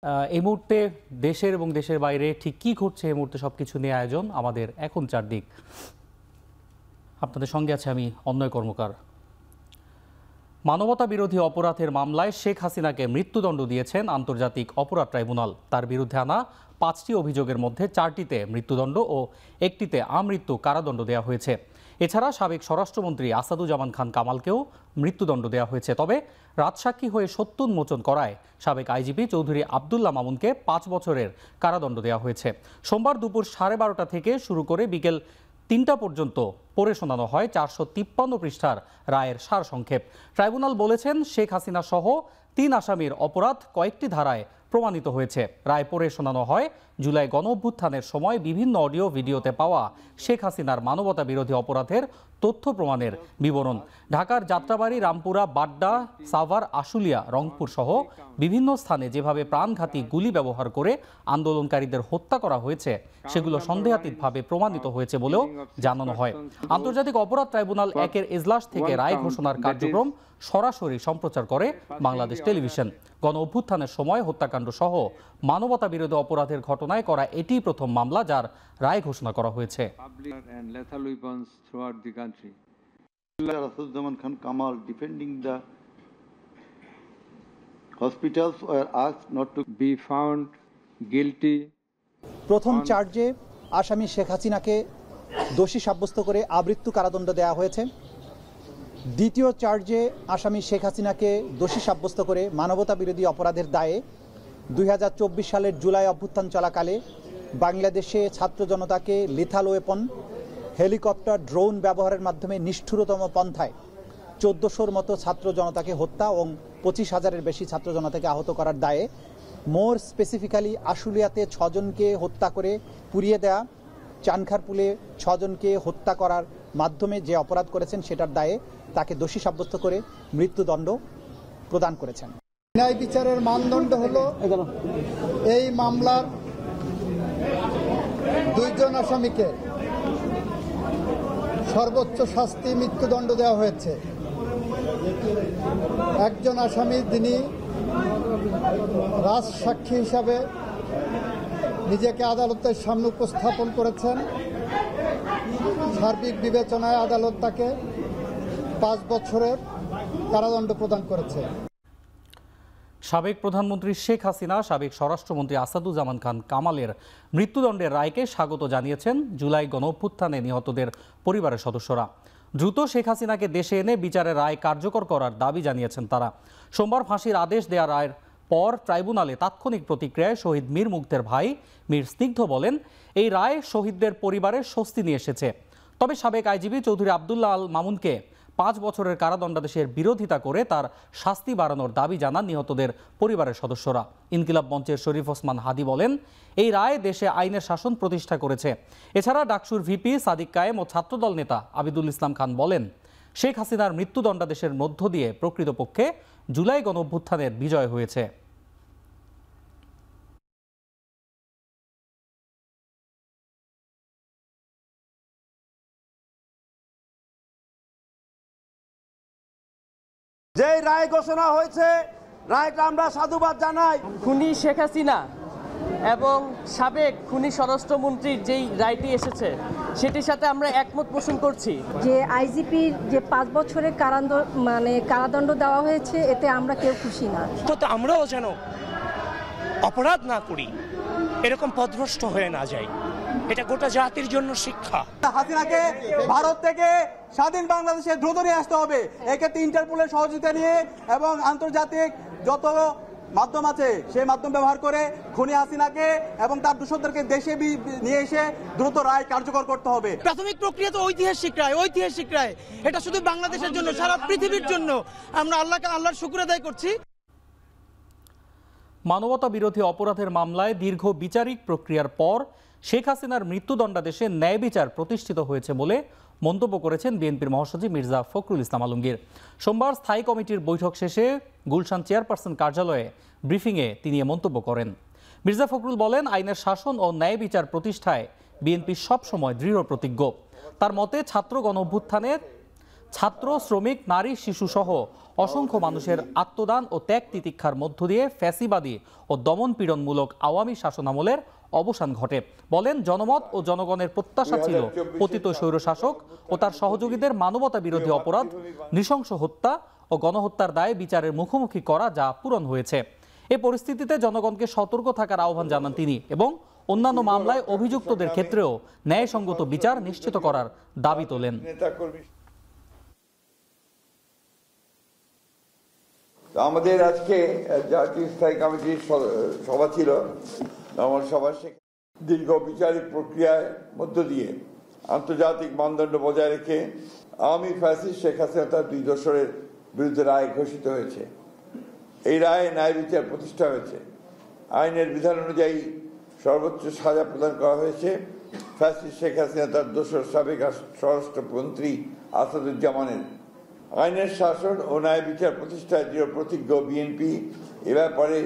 এই মুহূর্তে দেশের এবং দেশের বাইরে ঠিক কি ঘটছে এই মুহূর্তে সবকিছু নিয়ে আয়োজন আমাদের এখন চারদিক। আপনাদের সঙ্গে আছে আমি অন্যয় কর্মকার। মানবতা বিরোধী অপরাধের মামলায় শেখ হাসিনাকে মৃত্যুদণ্ড দিয়েছেন আন্তর্জাতিক অপরাধ ট্রাইব্যুনাল। তার বিরুদ্ধে আনা 5টি অভিযোগের মধ্যে 4টিতে মৃত্যুদণ্ড ও 1টিতে আমৃত্যু কারাদণ্ড দেওয়া হয়েছে। এছাড়া সাবেক স্বরাষ্ট্রমন্ত্রী আসাদুজ্জামান খান কামালকেও মৃত্যুদণ্ড দেওয়া হয়েছে। তবে রাজসাক্ষী হয়ে সত্য উন্মোচন করায় সাবেক আইজিপি চৌধুরী আবদুল্লাহ মামুনকে 5 বছরের কারাদণ্ড দেওয়া হয়েছে। সোমবার দুপুর 12:30 থেকে শুরু করে বিকেল 3টা পর্যন্ত পড়ে শোনানো হয় 453 পৃষ্ঠার রায়ের সারসংক্ষেপ। ট্রাইব্যুনাল বলেছেন, শেখ হাসিনা সহ 3 আসামির অপরাধ কয়েকটি ধারায় প্রমাণিত হয়েছে। রায় পড়ে শোনানো হয় জুলাই গণঅভ্যুত্থানের সময় বিভিন্ন অডিও ভিডিওতে পাওয়া শেখ হাসিনার মানবতা বিরোধী অপরাধের তথ্য প্রমাণের বিবরণ। ঢাকার যাত্রাবাড়ি, রামপুরা, বাড্ডা, সাভার, আশুলিয়া, রংপুর সহ বিভিন্ন স্থানে যেভাবে প্রাণঘাতী গুলি ব্যবহার করে আন্দোলনকারীদের হত্যা করা হয়েছে সেগুলো সন্দেহাতীতভাবে প্রমাণিত হয়েছে বলেও জানানো হয়। আন্তর্জাতিক অপরাধ ট্রাইব্যুনাল 1-এর এজলাস থেকে রায় ঘোষণার কার্যক্রম সরাসরি সম্প্রচার করে বাংলাদেশ টেলিভিশন। গণঅভ্যুত্থানের সময় হত্যাকাণ্ড সহ মানবতা বিরোধী অপরাধের ঘটনায় করা এটিই প্রথম মামলা যার রায় ঘোষণা করা হয়েছে। Asaduজ্জামান Khan Kamal defending the hospitals were asked not to be found guilty. প্রথম চার্জে আসামি শেখ হাসিনাকে দোষী সাব্যস্ত করে আমৃত্যু কারাদণ্ড দেওয়া হয়েছে। দ্বিতীয় চার্জে আসামি শেখ হাসিনাকে দোষী সাব্যস্ত করে মানবতা বিরোধী অপরাধের দায়ে 2024 সালের জুলাই অভ্যুত্থান চলাকালে বাংলাদেশে ছাত্র জনতাকে লিথাল ওয়েপন, হেলিকপ্টার, ড্রোন ব্যবহারের মাধ্যমে নিষ্ঠুরতম পন্থায় 1400-র মতো ছাত্র জনতাকে হত্যা এবং 25,000-এর বেশি ছাত্র জনতাকে আহত করার দায়ে, মোর স্পেসিফিক্যালি আশুলিয়াতে 6 জনকে হত্যা করে পুড়িয়ে দেয়া, চানখারপুলে 6 জনকে হত্যা করার মাধ্যমে যে অপরাধ করেছেন সেটার দায়ে তাকে দোষী সাব্যস্ত করে মৃত্যুদণ্ড প্রদান করেছেন। ন্যায় বিচারের মানদণ্ড হলো এই মামলার 2 জন আসামিকে সর্বোচ্চ শাস্তি মৃত্যুদণ্ড দেওয়া হয়েছে। একজন আসামি যিনি রাজসাক্ষী হিসাবে নিজেকে আদালতের সামনে উপস্থাপন করেছেন, সার্বিক বিবেচনায় আদালত তাকে 5 বছরের কারাদণ্ড প্রদান করেছে। সাবেক প্রধানমন্ত্রী শেখ হাসিনা সাবেক স্বরাষ্ট্রমন্ত্রী আসাদুজ্জামান খান কামালের মৃত্যুদণ্ডের রায়কে স্বাগত জানিয়েছেন জুলাই গণঅভ্যুত্থানে নিহতদের পরিবারের সদস্যরা। দ্রুত শেখ হাসিনাকে দেশে এনে বিচারের রায় কার্যকর করার দাবি জানিয়েছেন তারা। সোমবার ফাঁসির আদেশ দেওয়া রায়ের পর ট্রাইব্যুনালে তাৎক্ষণিক প্রতিক্রিয়ায় শহীদ মীর মুগ্ধের ভাই মীর স্নিগ্ধ বলেন, এই রায় শহীদদের পরিবারের স্বস্তি নিয়ে এসেছে। তবে সাবেক আইজিপি চৌধুরী আবদুল্লাহ মামুনকে 5 বছরের কারাদণ্ডাদেশের বিরোধিতা করে তার শাস্তি বাড়ানোর দাবি জানান নিহতদের পরিবারের সদস্যরা। ইনকিলাব মঞ্চের শরীফ ওসমান হাদি বলেন, এই রায় দেশে আইনের শাসন প্রতিষ্ঠা করেছে। এছাড়া ডাকসুর ভিপি সাদিক কায়েম ও ছাত্রদল নেতা আবিদুল ইসলাম খান বলেন, শেখ হাসিনার মৃত্যুদণ্ডাদেশের মধ্য দিয়ে প্রকৃতপক্ষে জুলাই গণঅভ্যুত্থানের বিজয় হয়েছে। যে রায় ঘোষণা হয়েছে, রায়টা আমরা সাধুবাদ জানাই। খুনি শেখ হাসিনা এবং সাবেক খুনি স্বরাষ্ট্রমন্ত্রীর যেই রায়টি এসেছে সেটির সাথে আমরা একমত পোষণ করছি। যে আইজিপির যে 5 বছরের কারাদণ্ড দেওয়া হয়েছে এতে আমরা কেউ খুশি না। তো আমরাও যেন অপরাধ না করি, এরকম পথভ্রষ্ট হয়ে না যাই, এটা গোটা জাতির জন্য শিক্ষা। হাসিনাকে ভারত থেকে স্বাধীন বাংলাদেশে দ্রুত নিয়ে আসতে হবে। এক্ষেত্রে ইন্টারপোলের সহযোগিতা নিয়ে এবং আন্তর্জাতিক যত মাধ্যম আছে সেই মাধ্যম ব্যবহার করে খুনি হাসিনাকে এবং তার দূষণদেরকে দেশে নিয়ে এসে দ্রুত রায় কার্যকর করতে হবে। প্রাথমিক প্রক্রিয়া তো ঐতিহাসিক রায়, এটা শুধু বাংলাদেশের জন্য, সারা পৃথিবীর জন্য। আমরা আল্লাহর শুকর আদায় করছি। মানবতা বিরোধী অপরাধের মামলায় দীর্ঘ বিচারিক প্রক্রিয়ার পর শেখ হাসিনার মৃত্যুদণ্ডাদেশে ন্যায় বিচার প্রতিষ্ঠিত হয়েছে বলে মন্তব্য করেছেন বিএনপির মহাসচিব মির্জা ফখরুল ইসলাম আলমগীর। সোমবার স্থায়ী কমিটির বৈঠক শেষে গুলশান চেয়ারপারসন কার্যালয়ে ব্রিফিংয়ে তিনি মন্তব্য করেন। মির্জা ফখরুল বলেন, আইনের শাসন ও ন্যায় বিচার প্রতিষ্ঠায় বিএনপি সবসময় দৃঢ় প্রতিজ্ঞ। তার মতে ছাত্র গণঅভ্যুত্থানের ছাত্র, শ্রমিক, নারী, শিশুসহ অসংখ্য মানুষের আত্মদান ও ত্যাগ তিতিক্ষার মধ্য দিয়ে ফ্যাসিবাদী ও দমনপীড়নমূলক আওয়ামী শাসনামলের অবসান ঘটে। বলেন, জনমত ও জনগণের প্রত্যাশা ছিল পতিত স্বৈরশাসক ও তার সহযোগীদের মানবতা বিরোধী অপরাধ, নৃশংস হত্যা ও গণহত্যার দায়ে বিচারের মুখোমুখি করা, যা পূরণ হয়েছে। এ পরিস্থিতিতে জনগণকে সতর্ক থাকার আহ্বান জানান তিনি এবং অন্যান্য মামলায় অভিযুক্তদের ক্ষেত্রেও ন্যায়সঙ্গত বিচার নিশ্চিত করার দাবি তোলেন। আমাদের আজকে জাতীয় স্থায়ী কমিটির সভা ছিল। আমার সভা দীর্ঘ বিচারিক প্রক্রিয়ার মধ্য দিয়ে আন্তর্জাতিক মানদণ্ড বজায় রেখে আওয়ামী ফ্যাসিস্ট শেখ হাসিনা তার 2 দোসরের বিরুদ্ধে রায় ঘোষিত হয়েছে। এই রায়ে ন্যায় বিচার প্রতিষ্ঠা হয়েছে। আইনের বিধান অনুযায়ী সর্বোচ্চ সাজা প্রদান করা হয়েছে ফ্যাসিস্ট শেখ হাসিনা তার দোসর সাবেক স্বরাষ্ট্রমন্ত্রী আসাদুজ্জামানের। আইনের শাসন ও ন্যায় বিচার প্রতিষ্ঠায় দৃঢ় প্রতিজ্ঞ বিএনপি এ ব্যাপারে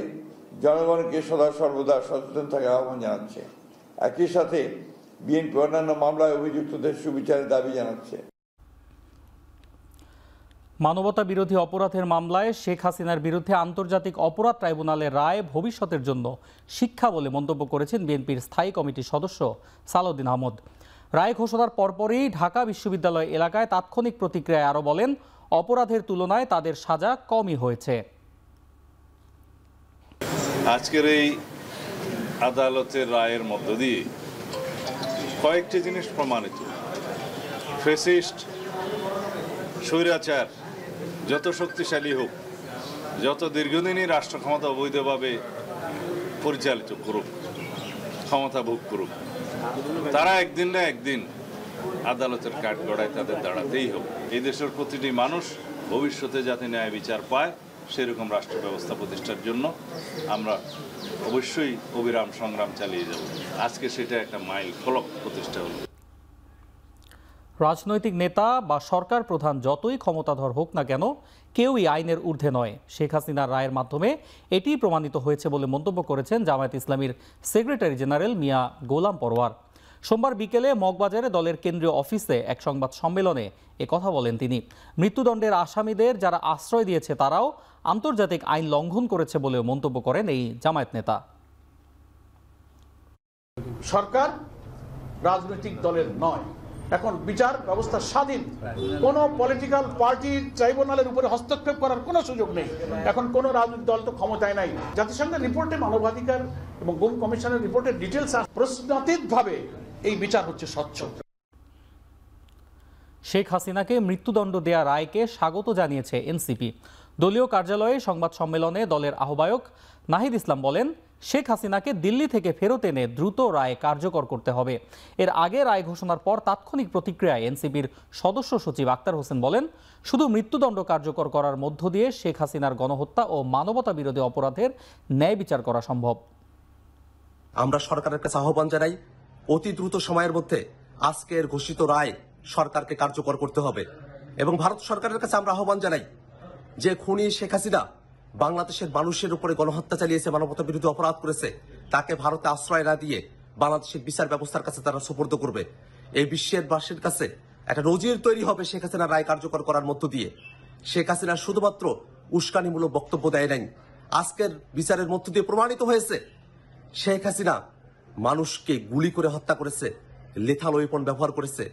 জনগণকে সদা সর্বদা সচেতন থাকার আহ্বান জানাচ্ছে। একই সাথে বিএনপি অন্যান্য মামলায় অভিযুক্তদের সুবিচারের দাবি জানাচ্ছে। মানবতা বিরোধী অপরাধের মামলায় শেখ হাসিনার বিরুদ্ধে আন্তর্জাতিক অপরাধ ট্রাইব্যুনালের রায় ভবিষ্যতের জন্য শিক্ষা বলে মন্তব্য করেছেন বিএনপির স্থায়ী কমিটির সদস্য সালাউদ্দিন আহমদ। রায় ঘোষণার পরপরই ঢাকা বিশ্ববিদ্যালয় এলাকায় তাৎক্ষণিক প্রতিক্রিয়ায় আরও বলেন, অপরাধের তুলনায় তাদের সাজা কমই হয়েছে। আজকের এই আদালতের রায়ের মধ্য দিয়ে কয়েকটি জিনিস প্রমাণিত। ফ্যাসিস্ট স্বৈরাচার যত শক্তিশালী হোক, যত দীর্ঘদিনই রাষ্ট্র ক্ষমতা অবৈধভাবে পরিচালিত করুক, ক্ষমতা ভোগ করুক, তারা একদিন না একদিন আদালতের কাঠগড়ায় তাদের দাঁড়াতেই হবে। এই দেশের প্রতিটি মানুষ ভবিষ্যতে যাতে ন্যায় বিচার পায় সেরকম রাষ্ট্র ব্যবস্থা প্রতিষ্ঠার জন্য আমরা অবশ্যই অবিরাম সংগ্রাম চালিয়ে যাব। আজকে সেটা একটা মাইল ফলক প্রতিষ্ঠা হলো। রাজনৈতিক নেতা বা সরকার প্রধান যতই ক্ষমতাধর হোক না কেন, কেউই আইনের ঊর্ধ্বে নয়। শেখ হাসিনার রায়ের মাধ্যমে এটি প্রমাণিত হয়েছে বলে মন্তব্য করেছেন জামায়াত ইসলামীর সেক্রেটারি জেনারেল মিয়া গোলাম পরওয়ার। সোমবার বিকেলে মগবাজারে দলের কেন্দ্রীয় অফিসে এক সংবাদ সম্মেলনে কথা বলেন তিনি। মৃত্যুদণ্ডের আসামিদের যারা আশ্রয় দিয়েছে তারাও আন্তর্জাতিক আইন লঙ্ঘন করেছে বলেও মন্তব্য করেন এই জামায়াত নেতা। সরকার রাজনৈতিক দলের নয়, এখন বিচার ব্যবস্থা স্বাধীন। কোন পলিটিক্যাল পার্টির ট্রাইব্যুনালের উপরে হস্তক্ষেপ করার কোনো সুযোগ নেই। এখন কোন রাজনৈতিক দল তো ক্ষমতায় নাই। জাতিসংঘের রিপোর্টে মানবাধিকার এবং গুম কমিশনের রিপোর্টের ডিটেলস প্রশ্নাতীতভাবে এই বিচার হচ্ছে স্বচ্ছ। শেখ হাসিনাকে মৃত্যুদণ্ড দেয়া রায়কে স্বাগত জানিয়েছে এনসিপি। দলীয় কার্যালয়ে সংবাদ সম্মেলনে দলের আহ্বায়ক নাহিদ ইসলাম বলেন, শেখ হাসিনাকে দিল্লি থেকে ফেরত এনে দ্রুত রায় কার্যকর করতে হবে। এর আগে রায় ঘোষণার পর তাৎক্ষণিক প্রতিক্রিয়ায় এনসিপির সদস্য সচিব আক্তার হোসেন বলেন, শুধু মৃত্যুদণ্ড কার্যকর করার মধ্য দিয়ে শেখ হাসিনার গণহত্যা ও মানবতা বিরোধী অপরাধের ন্যায় বিচার করা সম্ভব। আমরা সরকারের কাছে আহ্বান জানাই, অতি দ্রুত সময়ের মধ্যে আজকের ঘোষিত রায় সরকারকে কার্যকর করতে হবে এবং ভারত সরকারের কাছে আমরা আহ্বান জানাই যে খুনি শেখ হাসিনা বাংলাদেশের মানুষের উপরে গণহত্যা চালিয়েছে, মানবতা বিরোধী অপরাধ করেছে, তাকে ভারতে আশ্রয় না দিয়ে বাংলাদেশের বিচার ব্যবস্থার কাছে তারা সুপর্দ করবে। এই বিশ্বের বাসীর কাছে একটা নজির তৈরি হবে শেখ হাসিনার রায় কার্যকর করার মধ্য দিয়ে। শেখ হাসিনা শুধুমাত্র উস্কানিমূলক বক্তব্য দেয় নাই, আজকের বিচারের মধ্য দিয়ে প্রমাণিত হয়েছে শেখ হাসিনা মানুষকে গুলি করে হত্যা করেছে, লেথাল ওয়েপন ব্যবহার করেছে,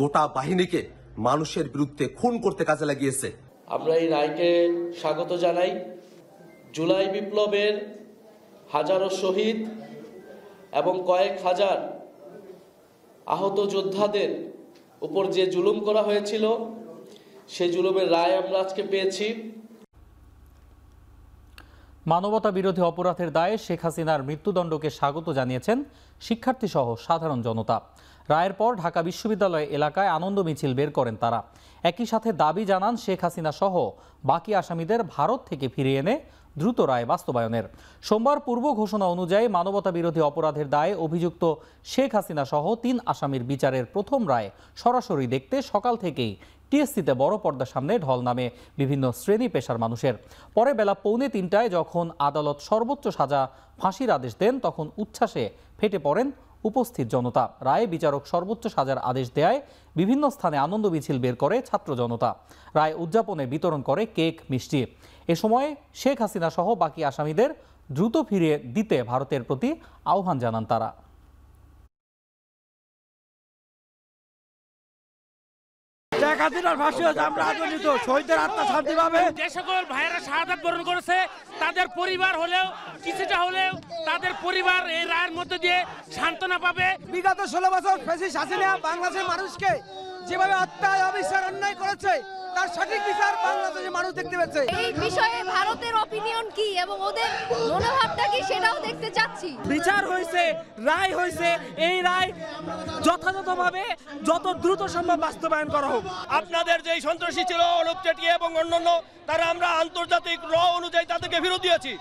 গোটা বাহিনীকে মানুষের বিরুদ্ধে খুন করতে কাজে লাগিয়েছে। আমরা এই রায়কে স্বাগত জানাই। জুলাই বিপ্লবের হাজারো শহীদ এবং কয়েক হাজার আহত যোদ্ধাদের উপর যে জুলুম করা হয়েছিল সেই জুলুমের রায় আমরা আজকে পেয়েছি। মানবতা বিরোধী অপরাধের দায়ে শেখ হাসিনার মৃত্যুদণ্ডকে স্বাগত জানিয়েছেন শিক্ষার্থী সহ সাধারণ জনতা। রায়ের পর ঢাকা বিশ্ববিদ্যালয় এলাকায় আনন্দ মিছিল বের করেন তারা। একই সাথে দাবি জানান শেখ হাসিনা সহ বাকি আসামিদের ভারত থেকে ফিরিয়ে এনে দ্রুত রায় বাস্তবায়নের। সোমবার পূর্ব ঘোষণা অনুযায়ী মানবতা বিরোধী অপরাধের দায়ে অভিযুক্ত শেখ হাসিনা সহ 3 আসামির বিচারের প্রথম রায় সরাসরি দেখতে সকাল থেকেই টিএসসিতে বড় পর্দার সামনে ঢল নামে বিভিন্ন শ্রেণী পেশার মানুষের। পরে বেলা 2:45 যখন আদালত সর্বোচ্চ সাজা ফাঁসির আদেশ দেন তখন উচ্ছ্বাসে ফেটে পড়েন উপস্থিত জনতা। রায়ে বিচারক সর্বোচ্চ সাজার আদেশ দেয় বিভিন্ন স্থানে আনন্দ মিছিল বের করে ছাত্র জনতা। রায় উদযাপনে বিতরণ করে কেক, মিষ্টি। এ সময় শেখ হাসিনা সহ বাকি আসামিদের দ্রুত ফিরিয়ে দিতে ভারতের প্রতি আহ্বান জানান তারা। শেখ হাসিনার ফাঁসি হয়েছে, আমরা আনন্দিত, শহীদের আত্মা শান্তি পাবে। যে সকল ভাইয়েরা শাহাদাত বরণ করেছে তাদের পরিবার হলেও কিছুটা হলেও তাদের পরিবার এই রায়ের মধ্যে দিয়ে সান্ত্বনা পাবে। বিগত 16 বছর ফ্যাসিস্ট হাসিনা বাংলাদেশের মানুষকে যেভাবে হত্যা, অবিচার, অন্যায় করেছে তার সঠিক বিচার বাংলাদেশের মানুষ দেখতে পাচ্ছে। এই বিষয়ে ভারতের অপিনিয়ন কি এবং ওদের মনোভাবটা কি সেটাও দেখতে চাচ্ছি। বিচার হয়েছে, রায় হয়েছে, এই রায় যথাযথভাবে যত দ্রুত সম্ভব বাস্তবায়ন করা হোক। আপনাদের যেই সন্ত্রাসী ছিল অনুপ চেটিয়া এবং অন্যান্য, তারা আমরা আন্তর্জাতিক র অনুযায়ী তাদেরকে ফেরত দিয়েছি।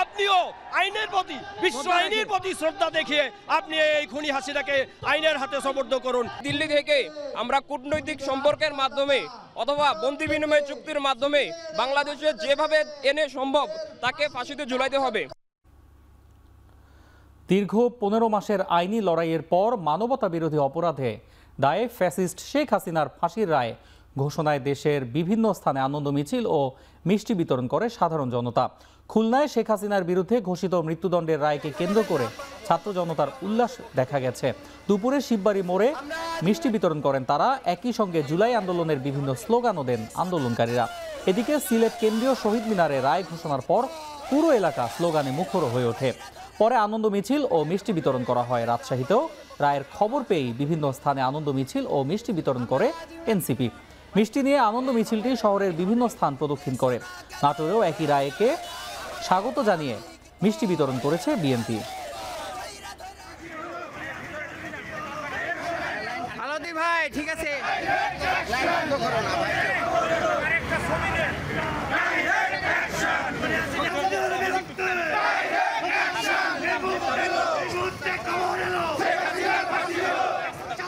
আপনিও আইনের প্রতি, বিশ্ব আইনের প্রতি শ্রদ্ধা দেখিয়ে আপনি এই খুনি হাসিনাকে আইনের হাতে সোপর্দ করুন। দিল্লি থেকে আমরা কূটনৈতিক সম্পর্কের মাধ্যমে অথবা বন্দি বিনিময় চুক্তির মাধ্যমে বাংলাদেশে যেভাবে এনে সম্ভব তাকে ফাঁসিতে ঝুলাইতে হবে। দীর্ঘ 15 মাসের আইনি লড়াইয়ের পর মানবতা বিরোধী অপরাধে দায়ে ফ্যাসিস্ট শেখ হাসিনার ফাঁসির রায় ঘোষণায় দেশের বিভিন্ন স্থানে আনন্দ মিছিল ও মিষ্টি বিতরণ করে সাধারণ জনতা। খুলনায় শেখ হাসিনার বিরুদ্ধে ঘোষিত মৃত্যুদণ্ডের রায়কে কেন্দ্র করে ছাত্র জনতার উল্লাস দেখা গেছে। দুপুরে শিববাড়ি মোড়ে মিষ্টি বিতরণ করেন তারা। একই সঙ্গে জুলাই আন্দোলনের বিভিন্ন স্লোগানও দেন আন্দোলনকারীরা। এদিকে সিলেট কেন্দ্রীয় শহীদ মিনারে রায় ঘোষণার পর পুরো এলাকা স্লোগানে মুখর হয়ে ওঠে। পরে আনন্দ মিছিল ও মিষ্টি বিতরণ করা হয়। রাজশাহীতেও রায়ের খবর পেয়েই বিভিন্ন স্থানে আনন্দ মিছিল ও মিষ্টি বিতরণ করে এনসিপি। মিষ্টি নিয়ে আনন্দ মিছিলটি শহরের বিভিন্ন স্থান প্রদক্ষিণ করে। নাটোরেও একই রায়কে স্বাগত জানিয়ে মিষ্টি বিতরণ করেছে বিএনপি। ভাই ঠিক আছে,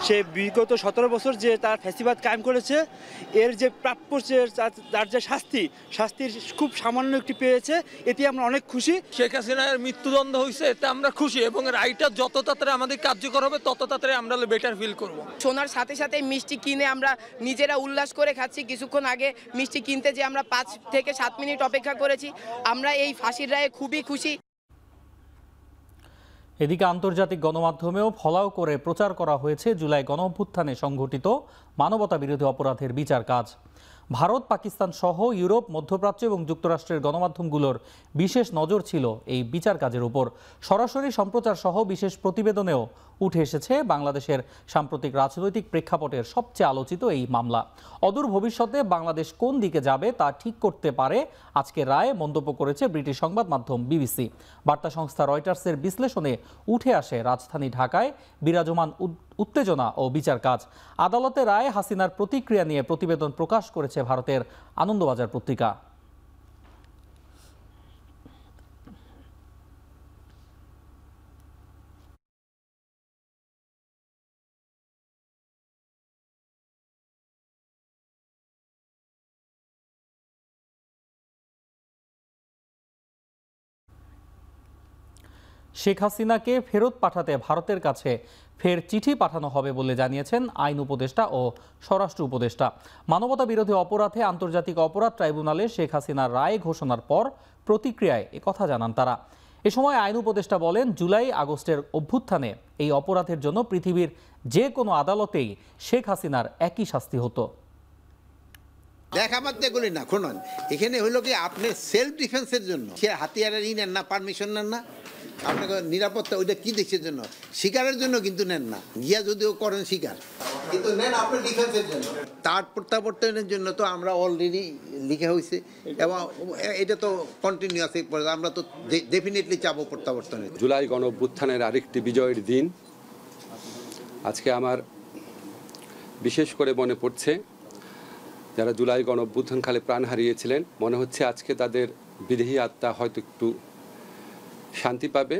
সে বিগত 17 বছর যে তার ফ্যাসিবাদ কায়েম করেছে, এর যে প্রাপ্য তার যে শাস্তির খুব সামান্য একটি পেয়েছে, এতে আমরা অনেক খুশি। শেখ হাসিনার মৃত্যুদণ্ড হয়েছে, এতে আমরা খুশি এবং রায়টা যত তাড়াতাড়ি আমাদের কার্যকর হবে তত তাড়াতাড়ি আমরা বেটার ফিল করব। শোনার সাথে সাথে মিষ্টি কিনে আমরা নিজেরা উল্লাস করে খাচ্ছি। কিছুক্ষণ আগে মিষ্টি কিনতে যে আমরা 5 থেকে 7 মিনিট অপেক্ষা করেছি। আমরা এই ফাঁসির রায়ে খুবই খুশি। এদিকে আন্তর্জাতিক গণমাধ্যমেও ফলাও করে প্রচার করা হয়েছে জুলাই গণঅভ্যুত্থানে সংঘটিত মানবতা বিরোধী অপরাধের বিচার কাজ। ভারত, পাকিস্তান সহ ইউরোপ, মধ্যপ্রাচ্য এবং যুক্তরাষ্ট্রের গণমাধ্যমগুলোর বিশেষ নজর ছিল এই বিচার কাজের উপর। সরাসরি সম্প্রচার সহ বিশেষ প্রতিবেদনেও উঠে এসেছে বাংলাদেশের সাম্প্রতিক রাজনৈতিক প্রেক্ষাপটের সবচেয়ে আলোচিত এই মামলা। অদূর ভবিষ্যতে বাংলাদেশ কোন দিকে যাবে তা ঠিক করতে পারে আজকের রায়ে, মন্তব্য করেছে ব্রিটিশ সংবাদ মাধ্যম বিবিসি। বার্তা সংস্থা রয়টার্সের বিশ্লেষণে উঠে আসে রাজধানী ঢাকায় বিরাজমান উত্তেজনা ও বিচার কাজ। আদালতের রায়ে হাসিনার প্রতিক্রিয়া নিয়ে প্রতিবেদন প্রকাশ করেছে ভারতের আনন্দবাজার পত্রিকা। শেখ হাসিনাকে ফেরত পাঠাতে ভারতের কাছে ফের চিঠি পাঠানো হবে বলে জানিয়েছেন আইন উপদেষ্টা ও স্বরাষ্ট্র উপদেষ্টা। মানবতা বিরোধী অপরাধে আন্তর্জাতিক অপরাধ ট্রাইব্যুনালে শেখ হাসিনার রায় ঘোষণার পর প্রতিক্রিয়ায় একথা জানান তারা। এ সময় আইন উপদেষ্টা বলেন, জুলাই আগস্টের অভ্যুত্থানে এই অপরাধের জন্য পৃথিবীর যে কোনো আদালতেই শেখ হাসিনার একই শাস্তি হতো। দেখামাত্র এগুলি না, শুনুন, এখানে হলো কি আপনি সেলফ ডিফেন্সের জন্য সে হাতিয়ারেরই নেন না, পারমিশন নেন না, আপনাকে নিরাপত্তা ওইটা কি দেশের জন্য, শিকারের জন্য কিন্তু নেন না, গিয়া যদিও করেন শিকার, কিন্তু নেন আপনার ডিফেন্সের জন্য। তার প্রত্যাবর্তনের জন্য তো আমরা অলরেডি লিখে হয়েছে এবং এটা তো কন্টিনিউয়াস, আমরা তো ডেফিনেটলি চাবো প্রত্যাবর্তনের। জুলাই গণঅভ্যুত্থানের আরেকটি বিজয়ের দিন আজকে আমার বিশেষ করে মনে পড়ছে যারা জুলাই গণঅভ্যুত্থানকালে প্রাণ হারিয়েছিলেন। মনে হচ্ছে আজকে তাদের বিদেহী আত্মা হয়তো একটু শান্তি পাবে।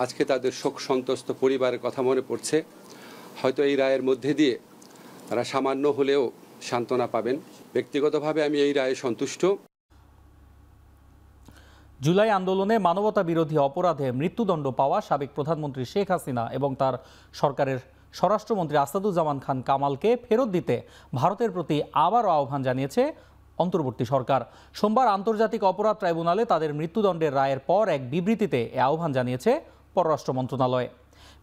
আজকে তাদের শোক সন্তস্ত পরিবারের কথা মনে পড়ছে। হয়তো এই রায়ের মধ্যে দিয়ে তারা সামান্য হলেও সান্ত্বনা পাবেন। ব্যক্তিগতভাবে আমি এই রায়ে সন্তুষ্ট। জুলাই আন্দোলনে মানবতা বিরোধী অপরাধে মৃত্যুদণ্ড পাওয়া সাবেক প্রধানমন্ত্রী শেখ হাসিনা এবং তার সরকারের স্বরাষ্ট্রমন্ত্রী আসাদুজ্জামান খান কামালকে ফেরত দিতে ভারতের প্রতি আবারও আহ্বান জানিয়েছে অন্তর্বর্তী সরকার। সোমবার আন্তর্জাতিক অপরাধ ট্রাইব্যুনালে তাদের মৃত্যুদণ্ডের রায়ের পর এক বিবৃতিতে এ আহ্বান জানিয়েছে পররাষ্ট্র মন্ত্রণালয়।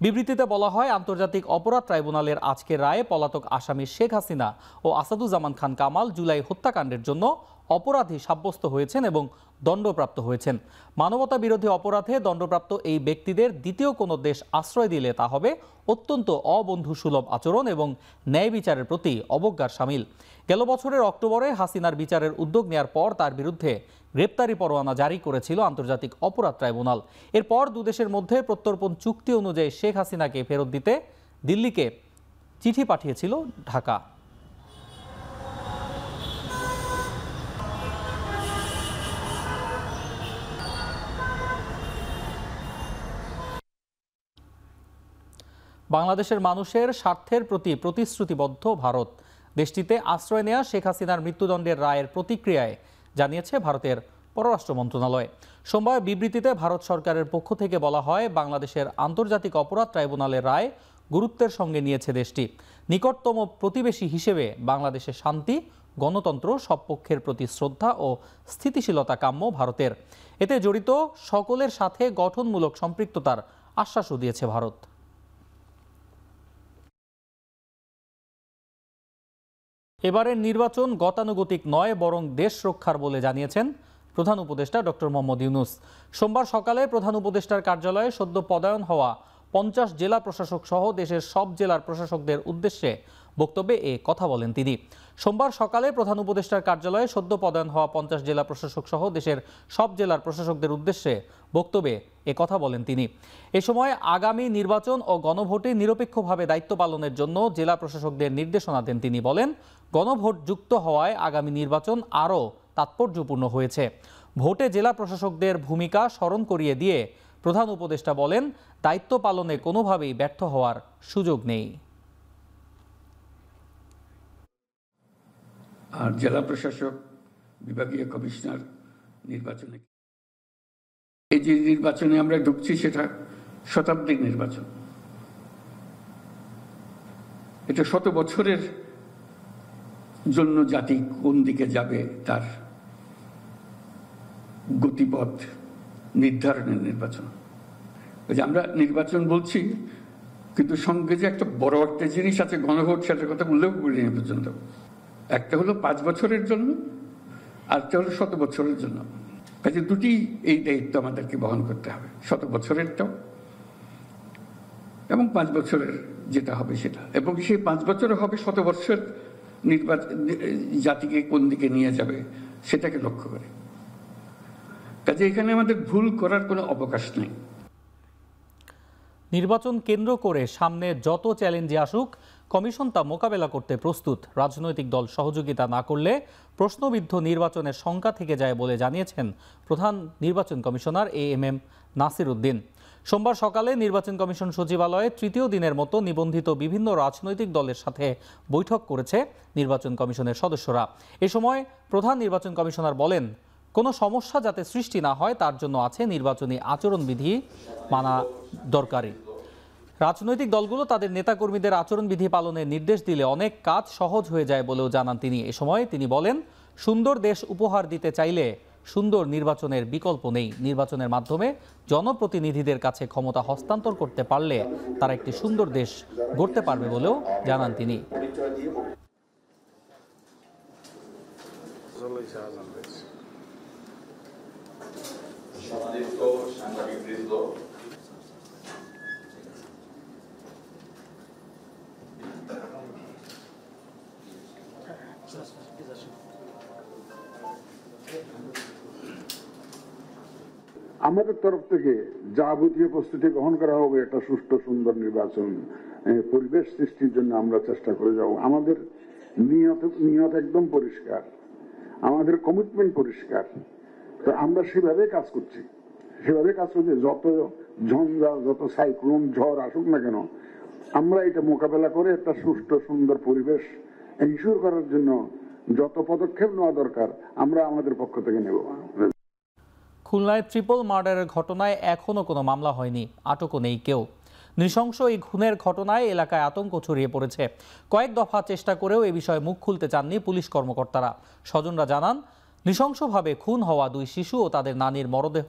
বিবৃতিতে বলা হয়, আন্তর্জাতিক অপরাধ ট্রাইব্যুনালের আজকের রায়ে পলাতক আসামি শেখ হাসিনা ও আসাদুজ্জামান খান কামাল জুলাই হত্যাকাণ্ডের জন্য অপরাধী সাব্যস্ত হয়েছেন এবং দণ্ডপ্রাপ্ত হয়েছেন। মানবতা বিরোধী অপরাধে দণ্ডপ্রাপ্ত এই ব্যক্তিদের দ্বিতীয় কোনো দেশ আশ্রয় দিলে তা হবে অত্যন্ত অবন্ধুসুলভ আচরণ এবং ন্যায় বিচারের প্রতি অবজ্ঞার শামিল। গেল বছরের অক্টোবরে হাসিনার বিচারের উদ্যোগ নেয়ার পর তার বিরুদ্ধে গ্রেপ্তারি পরোয়ানা জারি করেছিল আন্তর্জাতিক অপরাধ ট্রাইব্যুনাল। এরপর দুদেশের মধ্যে প্রত্যর্পণ চুক্তি অনুযায়ী শেখ হাসিনাকে ফেরত দিতে দিল্লিকে চিঠি পাঠিয়েছিল ঢাকা। বাংলাদেশের মানুষের স্বার্থের প্রতি প্রতিশ্রুতিবদ্ধ ভারত। দেশটিতে আশ্রয় নেয়া শেখ হাসিনার মৃত্যুদণ্ডের রায়ের প্রতিক্রিয়ায় জানিয়েছে ভারতের পররাষ্ট্র মন্ত্রণালয়। সোমবার বিবৃতিতে ভারত সরকারের পক্ষ থেকে বলা হয়, বাংলাদেশের আন্তর্জাতিক অপরাধ ট্রাইব্যুনালের রায় গুরুত্বের সঙ্গে নিয়েছে দেশটি। নিকটতম প্রতিবেশী হিসেবে বাংলাদেশের শান্তি, গণতন্ত্র, সব পক্ষের প্রতি শ্রদ্ধা ও স্থিতিশীলতা কাম্য ভারতের। এতে জড়িত সকলের সাথে গঠনমূলক সম্পৃক্ততার আশ্বাসও দিয়েছে ভারত। এবারের নির্বাচন গতানুগতিক নয়, বরং দেশ রক্ষার বলে জানিয়েছেন প্রধান উপদেষ্টা ডক্টর মোহাম্মদ ইউনূস। সোমবার সকালে প্রধান উপদেষ্টার কার্যালয়ে সদ্য পদায়ন হওয়া 50 জেলা প্রশাসক সহ দেশের সব জেলার প্রশাসকদের উদ্দেশ্যে বক্তব্যে এ কথা বলেন তিনি। সোমবার সকালে প্রধান উপদেষ্টার কার্যালয়ে সদ্য পদায়ন হওয়া 50 জেলা প্রশাসক সহ দেশের সব জেলার প্রশাসকদের উদ্দেশ্যে বক্তব্যে এ কথা বলেন তিনি। এ সময় আগামী নির্বাচন ও গণভোটে নিরপেক্ষভাবে দায়িত্ব পালনের জন্য জেলা প্রশাসকদের নির্দেশনা দেন তিনি। বলেন, গণভোট যুক্ত হওয়ায় আগামী নির্বাচন আরও তাৎপর্যপূর্ণ হয়েছে। ভোটে জেলা প্রশাসকদের ভূমিকা স্মরণ করিয়ে দিয়ে প্রধান উপদেষ্টা বলেন, দায়িত্ব পালনে কোনোভাবেই ব্যর্থ হওয়ার সুযোগ নেই। আর জেলা প্রশাসক, বিভাগীয় কমিশনার নির্বাচনে, এই যে নির্বাচনে আমরা ঢুকছি সেটা শতাব্দীর নির্বাচন। এটা 100 বছরের জন্য জাতি কোন দিকে যাবে তার গতিপথ নির্ধারণের নির্বাচন। আমরা নির্বাচন বলছি, কিন্তু সঙ্গে যে একটা বড় একটা জিনিস আছে গণভোট, সেটার কথা উল্লেখ করিনি পর্যন্ত। একটা হলো 5 বছরের জন্য, আরেকটা হলো 100 বছরের জন্য। কাজে দুটি এই দায়িত্ব আমাদেরকে বহন করতে হবে, 100 বছরেরটাও এবং 5 বছরের যেটা হবে সেটা। এবং সেই 5 বছরে হবে 100 বছর নির্বাচন জাতিকে কোন দিকে নিয়ে যাবে সেটাকে লক্ষ্য করে। কাজে এখানে আমাদের ভুল করার কোনো অবকাশ নেই। নির্বাচন কেন্দ্র করে সামনে যত চ্যালেঞ্জ আসুক, কমিশন তা মোকাবেলা করতে প্রস্তুত। রাজনৈতিক দল সহযোগিতা না করলে প্রশ্নবিদ্ধ নির্বাচনের শঙ্কা থেকে যায় বলে জানিয়েছেন প্রধান নির্বাচন কমিশনার এএমএম নাসির উদ্দিন। সোমবার সকালে নির্বাচন কমিশন সচিবালয়ে তৃতীয় দিনের মতো নিবন্ধিত বিভিন্ন রাজনৈতিক দলের সাথে বৈঠক করেছে নির্বাচন কমিশনের সদস্যরা। এ সময় প্রধান নির্বাচন কমিশনার বলেন, কোনো সমস্যা যাতে সৃষ্টি না হয় তার জন্য আছে নির্বাচনী আচরণবিধি মানা দরকারি। রাজনৈতিক দলগুলো তাদের নেতাকর্মীদের আচরণবিধি পালনের নির্দেশ দিলে অনেক কাজ সহজ হয়ে যায় বলেও জানান তিনি। এ সময় তিনি বলেন, সুন্দর দেশ উপহার দিতে চাইলে সুন্দর নির্বাচনের বিকল্প নেই। নির্বাচনের মাধ্যমে জনপ্রতিনিধিদের কাছে ক্ষমতা হস্তান্তর করতে পারলে তারা একটি সুন্দর দেশ গড়তে পারবে বলেও জানান তিনি। আমাদের তরফ থেকে যাবতীয় প্রস্তুতি গ্রহণ করা হবে একটা সুষ্ঠু সুন্দর নির্বাচন পরিবেশ সৃষ্টির জন্য আমরা চেষ্টা করে যাব। আমাদের নিয়ত একদম পরিষ্কার, আমাদের কমিটমেন্ট পরিষ্কার। তো আমরা সেভাবে কাজ করছি, যত ঝঞ্ঝা, যত সাইক্লোন, ঝড় আসুক না কেন, আমরা এটা মোকাবেলা করে একটা সুষ্ঠু সুন্দর পরিবেশ এনশিওর করার জন্য যত পদক্ষেপ নেওয়া দরকার আমরা আমাদের পক্ষ থেকে নেব। খুলনায় ট্রিপল মার্ডারের ঘটনায় এখনও কোনো মামলা হয়নি, আটকও নেই কেউ। নৃশংস এই খুনের ঘটনায় এলাকায় আতঙ্ক ছড়িয়ে পড়েছে। কয়েক দফা চেষ্টা করেও এ বিষয়ে মুখ খুলতে চাননি পুলিশ কর্মকর্তারা। স্বজনরা জানান, নৃশংসভাবে খুন হওয়া 2 শিশু ও তাদের নানির মরদেহ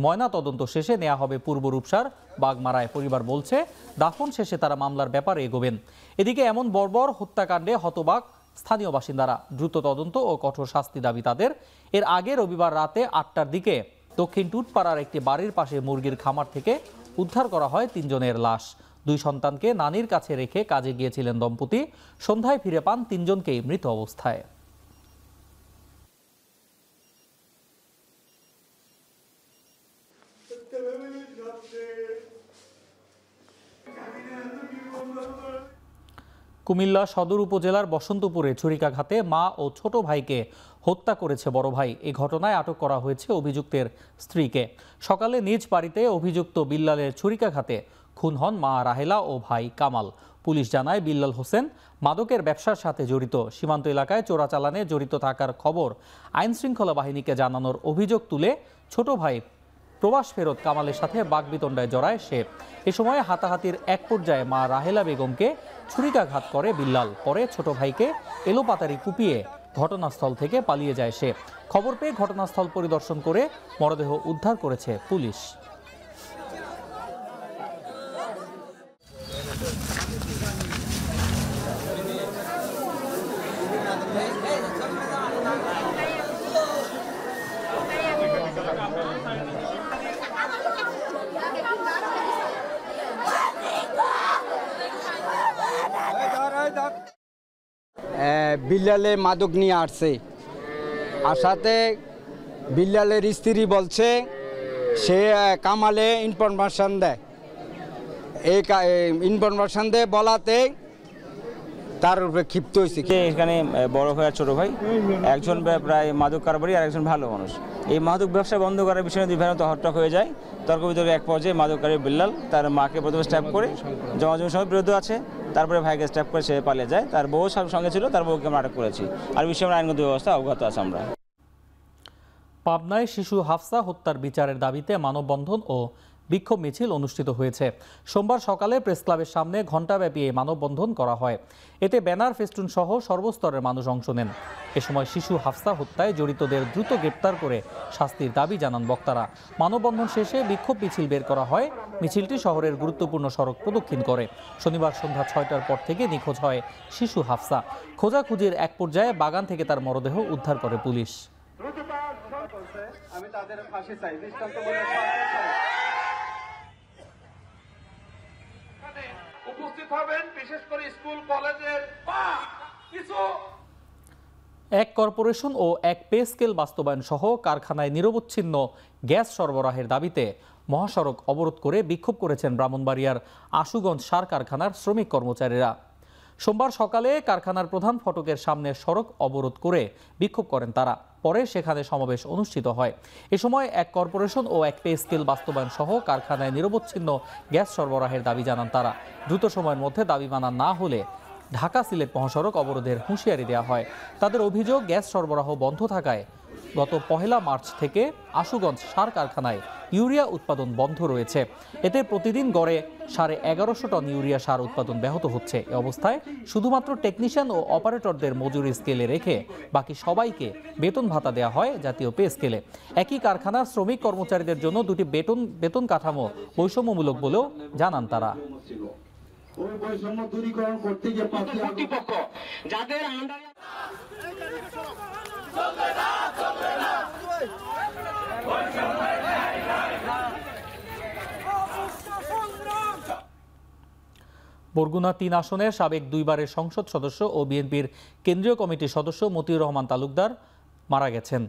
ময়না তদন্ত শেষে নেওয়া হবে পূর্ব রূপসার বাগমারায়। পরিবার বলছে, দাফন শেষে তারা মামলার ব্যাপারে এগোবেন। এদিকে এমন বর্বর হত্যাকাণ্ডে হতবাক স্থানীয় বাসিন্দারা। দ্রুত তদন্ত ও কঠোর শাস্তি দাবি তাদের। এর আগে রবিবার রাতে 8টার দিকে দক্ষিণ টুটপাড়ার একটি বাড়ির পাশে মুরগির খামার থেকে উদ্ধার করা হয় 3 জনের লাশ। 2 সন্তানকে নানির কাছে রেখে কাজে গিয়েছিলেন দম্পতি। সন্ধ্যায় ফিরে পান 3 জনকেই মৃত অবস্থায়। কুমিল্লা সদর উপজেলার বসন্তপুরে ছুরিকাঘাতে মা ও ছোট ভাইকে হত্যা করেছে বড় ভাই। এই ঘটনায় আটক করা হয়েছে অভিযুক্তের স্ত্রীকে। সকালে নিজ বাড়িতে অভিযুক্ত বিল্লালের ছুরিকাঘাতে খুন হন মা রাহেলা ও ভাই কামাল। পুলিশ জানায়, বিল্লাল হোসেন মাদকের ব্যবসার সাথে জড়িত। সীমান্ত এলাকায় চোরাচালানে জড়িত থাকার খবর আইনশৃঙ্খলা বাহিনীকে জানানোর অভিযোগ তুলে ছোট ভাই প্রবাস ফেরত কামালের সাথে বাগবিতণ্ডায় জড়ায় সে। এ সময় হাতাহাতির এক পর্যায়ে মা রাহেলা বেগমকে ছুরিকাঘাত করে বিল্লাল। পরে ছোট ভাইকে এলোপাতাড়ি কুপিয়ে ঘটনাস্থল থেকে পালিয়ে যায় সে। খবর পেয়ে ঘটনাস্থল পরিদর্শন করে মরদেহ উদ্ধার করেছে পুলিশ। বিল্লালে মাদক নিয়ে আসছে, আসাতে বিল্লালের স্ত্রী বলছে সে কামালে ইনফরমেশন দেয়। এই ইনফরমেশন দিয়ে বলাতে তার উপরে ক্ষিপ্ত হয়েছে। এখানে বড় ভাই আর ছোট ভাই, একজন প্রায় মাদক কারবারি আর একজন ভালো মানুষ। এই মাদক ব্যবসা বন্ধ করার বিষয়ে দুই ভাই হট্টক হয়ে যায়। তর্ক বিতর্কে এক পর্যায়ে মাদককারী বিল্লাল তার মাকে প্রথমে স্ট্যাপ করে, জমাজমির সঙ্গে বিরোধ আছে, তারপরে ভাইকে স্ট্যাপ করে সে পালিয়ে যায়। তার বউ সঙ্গে ছিল, তার বউকে আমরা আটক করেছি। আর বিষয়ে আমরা আইনগত ব্যবস্থা অবগত আছে আমরা। পাবনায় শিশু হাফসা হত্যার বিচারের দাবিতে মানববন্ধন ও বিক্ষোভ মিছিল অনুষ্ঠিত হয়েছে। সোমবার সকালে প্রেস ক্লাবের সামনে ঘণ্টাব্যাপী এই মানববন্ধন করা হয়। এতে ব্যানার, ফেস্টুন সহ সর্বস্তরের মানুষ অংশ নেন। এ সময় শিশু হাফসা হত্যায় জড়িতদের দ্রুত গ্রেপ্তার করে শাস্তির দাবি জানান বক্তারা। মানববন্ধন শেষে বিক্ষোভ মিছিল বের করা হয়। মিছিলটি শহরের গুরুত্বপূর্ণ সড়ক প্রদক্ষিণ করে। শনিবার সন্ধ্যা 6টার পর থেকে নিখোঁজ হয় শিশু হাফসা। খোঁজাখুঁজির এক পর্যায়ে বাগান থেকে তার মরদেহ উদ্ধার করে পুলিশ। আমি তাদের ফাঁসি চাই, উপস্থিত হবেন বিশেষ করে স্কুল কলেজের কিছু এক কর্পোরেশন ও এক পে স্কেল বাস্তবায়ন সহ কারখানায় নিরবচ্ছিন্ন গ্যাস সরবরাহের দাবিতে মহাসড়ক অবরোধ করে বিক্ষোভ করেছেন ব্রাহ্মণবাড়িয়ার আশুগঞ্জ সার কারখানার শ্রমিক কর্মচারীরা। সোমবার সকালে কারখানার প্রধান ফটকের সামনে সড়ক অবরোধ করে বিক্ষোভ করেন তারা। পরে সেখানে সমাবেশ অনুষ্ঠিত হয়। এ সময় এক কর্পোরেশন ও এক পে স্কেল বাস্তবায়ন সহ কারখানায় নিরবচ্ছিন্ন গ্যাস সরবরাহের দাবি জানান তারা। দ্রুত সময়ের মধ্যে দাবি মানা না হলে ঢাকা সিলেট মহাসড়ক অবরোধের হুঁশিয়ারি দেওয়া হয়। তাদের অভিযোগ, গ্যাস সরবরাহ বন্ধ থাকায় গত 1 মার্চ থেকে আশুগঞ্জ সার কারখানায় ইউরিয়া উৎপাদন বন্ধ রয়েছে। এতে প্রতিদিন গড়ে 1150 টন ইউরিয়া সার উৎপাদন ব্যাহত হচ্ছে। এ অবস্থায় শুধুমাত্র টেকনিশিয়ান ও অপারেটরদের মজুরি স্কেলে রেখে বাকি সবাইকে বেতন ভাতা দেওয়া হয় জাতীয় পে স্কেলে। একই কারখানার শ্রমিক কর্মচারীদের জন্য 2টি বেতন কাঠামো বৈষম্যমূলক বলেও জানান তারা। বৈষম্য দূরীকরণ করতে গিয়ে কর্তৃপক্ষ যাদের বরগুনা 3 আসনের সাবেক 2বারের সংসদ সদস্য ও বিএনপির কেন্দ্রীয় কমিটির সদস্য মতিউর রহমান তালুকদার মারা গেছেন।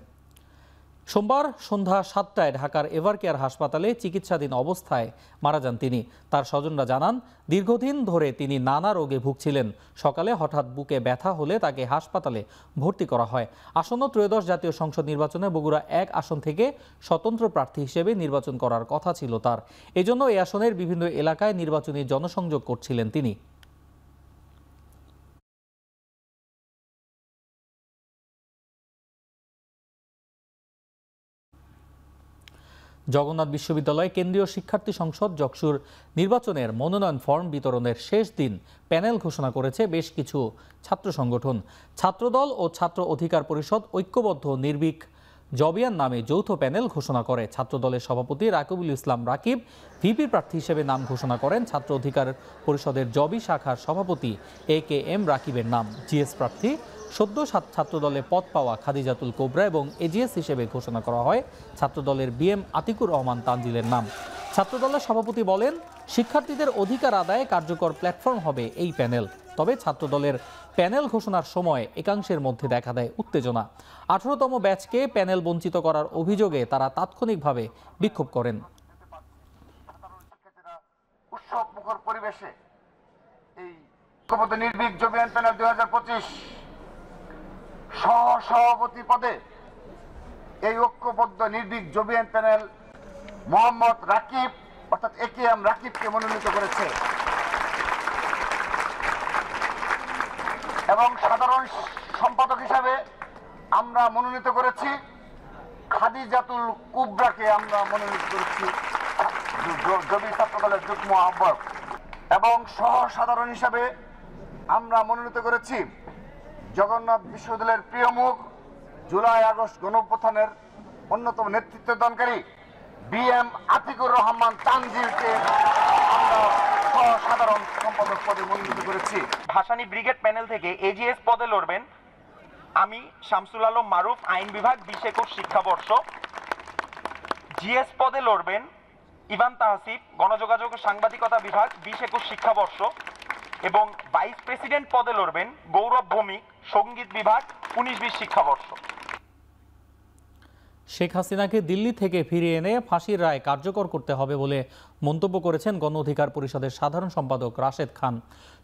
সোমবার সন্ধ্যা 7টায় ঢাকার এভারকেয়ার হাসপাতালে চিকিৎসাধীন অবস্থায় মারা যান তিনি। তার স্বজনরা জানান, দীর্ঘদিন ধরে তিনি নানা রোগে ভুগছিলেন। সকালে হঠাৎ বুকে ব্যথা হলে তাকে হাসপাতালে ভর্তি করা হয়। আসন্ন ত্রয়োদশ জাতীয় সংসদ নির্বাচনে বগুড়া 1 আসন থেকে স্বতন্ত্র প্রার্থী হিসেবে নির্বাচন করার কথা ছিল তার। এজন্য এই আসনের বিভিন্ন এলাকায় নির্বাচনী জনসংযোগ করছিলেন তিনি। জগন্নাথ বিশ্ববিদ্যালয় কেন্দ্রীয় শিক্ষার্থী সংসদ জকসুর নির্বাচনের মনোনয়ন ফর্ম বিতরণের শেষ দিন প্যানেল ঘোষণা করেছে বেশ কিছু ছাত্র সংগঠন। ছাত্রদল ও ছাত্র অধিকার পরিষদ ঐক্যবদ্ধ নির্ভীক জবিয়ান নামে যৌথ প্যানেল ঘোষণা করে। ছাত্রদলের সভাপতি রাকিবুল ইসলাম রাকিব ভিপি প্রার্থী হিসেবে নাম ঘোষণা করেন। ছাত্র অধিকার পরিষদের জবি শাখার সভাপতি AKM রাকিবের নাম। জিএস প্রার্থী সদ্য ছাত্রদলে পদ পাওয়া খাদিজাতুল কোবরা এবং এজিএস হিসেবে ঘোষণা করা হয় ছাত্রদলের BM আতিকুর রহমান তানজিলের নাম। ছাত্রদলের সভাপতি বলেন, শিক্ষার্থীদের অধিকার আদায়ে কার্যকর প্ল্যাটফর্ম হবে এই প্যানেল। তবে ছাত্রদলের প্যানেল ঘোষণার সময় একাংশের মধ্যে দেখা দেয় উত্তেজনা। 18তম ব্যাচকে প্যানেল বঞ্চিত করার অভিযোগে তারা তাৎক্ষণিকভাবে বিক্ষোভ করেন। উৎসবমুখর পরিবেশে এই ঐক্যবদ্ধ নির্ভীক জবিয়ান প্যানেল 2025 সহ-সভাপতি পদে এই ঐক্যবদ্ধ নির্ভীক জবিয়ান প্যানেল মোহাম্মদ রাকিব অর্থাৎ AKM রাকিবকে মনোনীত করেছে এবং সাধারণ সম্পাদক হিসাবে আমরা মনোনীত করেছি খাদিজাতুল কুবরাকে আমরা মনোনীত করেছি জবি ছাত্রদলের যুগ্ম আহ্বায়ক এবং সহ সাধারণ হিসাবে আমরা মনোনীত করেছি জগন্নাথ বিশ্ববিদ্যালয়ের প্রিয় মুখ জুলাই আগস্ট গণঅভ্যুত্থানের অন্যতম নেতৃত্বদানকারী BM আতিকুর রহমান তানজিলকে আমরা সাধারণ সম্পাদক পদে মনোনীত করেছি। ভাসানী ব্রিগেড প্যানেল থেকে AGS পদে লড়বেন আমি শামসুল আলম মারুফ, আইন বিভাগ 20-21 শিক্ষাবর্ষ। GS পদে লড়বেন ইভান তাহসিব, গণযোগাযোগ ও সাংবাদিকতা বিভাগ 20-21 শিক্ষাবর্ষ এবং ভাইস প্রেসিডেন্ট পদে লড়বেন গৌরব ভৌমিক, সঙ্গীত বিভাগ 19-20 শিক্ষাবর্ষ। শেখ হাসিনাকে দিল্লি থেকে ফিরিয়ে এনে ফাঁসির রায় কার্যকর করতে হবে বলে মন্তব্য করেছেন গণ অধিকার পরিষদের সাধারণ সম্পাদক রাশেদ খান।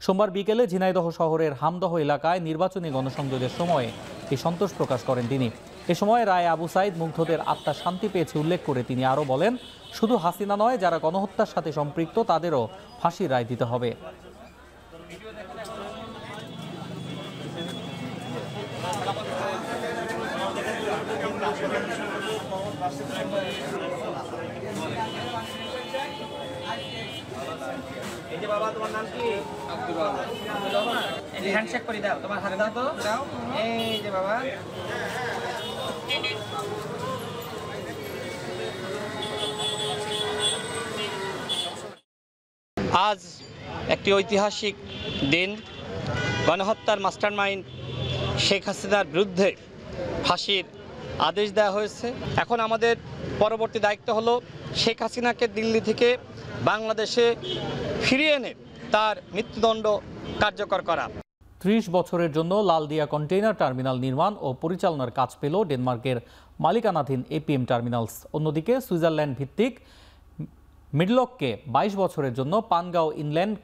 সোমবার বিকেলে ঝিনাইদহ শহরের হামদহ এলাকায় নির্বাচনী গণসংযোগের সময় এই সন্তোষ প্রকাশ করেন তিনি। এ সময় রায় আবু সাইদ মুগ্ধদের আত্মা শান্তি পেয়েছে উল্লেখ করে তিনি আরও বলেন, শুধু হাসিনা নয়, যারা গণহত্যার সাথে সম্পৃক্ত তাদেরও ফাঁসির রায় দিতে হবে। বাবা তোমার নাম কি? আব্দুল রহমান। এই হ্যান্ডশেক করে দাও, তোমার হাতে দাও তো, দাও। এই যে বাবা। আজ একটি ঐতিহাসিক দিন। গণহত্যার মাস্টারমাইন্ড শেখ হাসিনার বিরুদ্ধে ফাঁসির আদেশ দেওয়া হয়েছে। এখন আমাদের পরবর্তী দায়িত্ব হলো শেখ হাসিনাকে দিল্লি থেকে বাংলাদেশে ফিরিয়ে এনে তার মৃত্যুদণ্ড কার্যকর করা। 30 বছরের জন্য লালদিয়া কন্টেইনার টার্মিনাল নির্মাণ ও পরিচালনার কাজ পেল ডেনমার্কের মালিকানাধীন APM টার্মিনালস। অন্যদিকে সুইজারল্যান্ড ভিত্তিক মিডলককে 22 বছরের জন্য পানগাঁও ইনল্যান্ড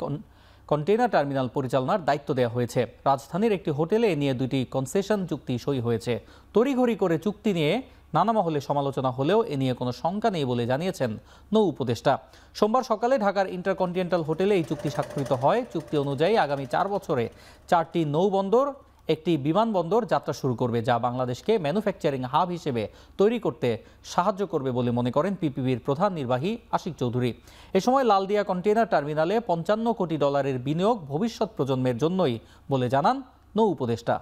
কন্টেইনার টার্মিনাল পরিচালনার দায়িত্ব দেওয়া হয়েছে। রাজধানীর একটি হোটেলে এ নিয়ে 2টি কনসেশন চুক্তি সই হয়েছে। তড়িঘড়ি করে চুক্তি নিয়ে নানা মহলে সমালোচনা হলেও এ নিয়ে কোনো শঙ্কা নেই বলে জানিয়েছেন নৌ উপদেষ্টা। সোমবার সকালে ঢাকার ইন্টারকন্টিনেন্টাল হোটেলে এই চুক্তি স্বাক্ষরিত হয়। চুক্তি অনুযায়ী আগামী 4 বছরে 4টি নৌবন্দর, একটি বিমানবন্দর যাত্রা শুরু করবে, যা বাংলাদেশকে ম্যানুফ্যাকচারিং হাব হিসেবে তৈরি করতে সাহায্য করবে বলে মনে করেন PPBর প্রধান নির্বাহী আশিক চৌধুরী। এ সময় লালদিয়া কন্টেইনার টার্মিনালে $55 কোটি বিনিয়োগ ভবিষ্যৎ প্রজন্মের জন্যই বলে জানান নৌ উপদেষ্টা।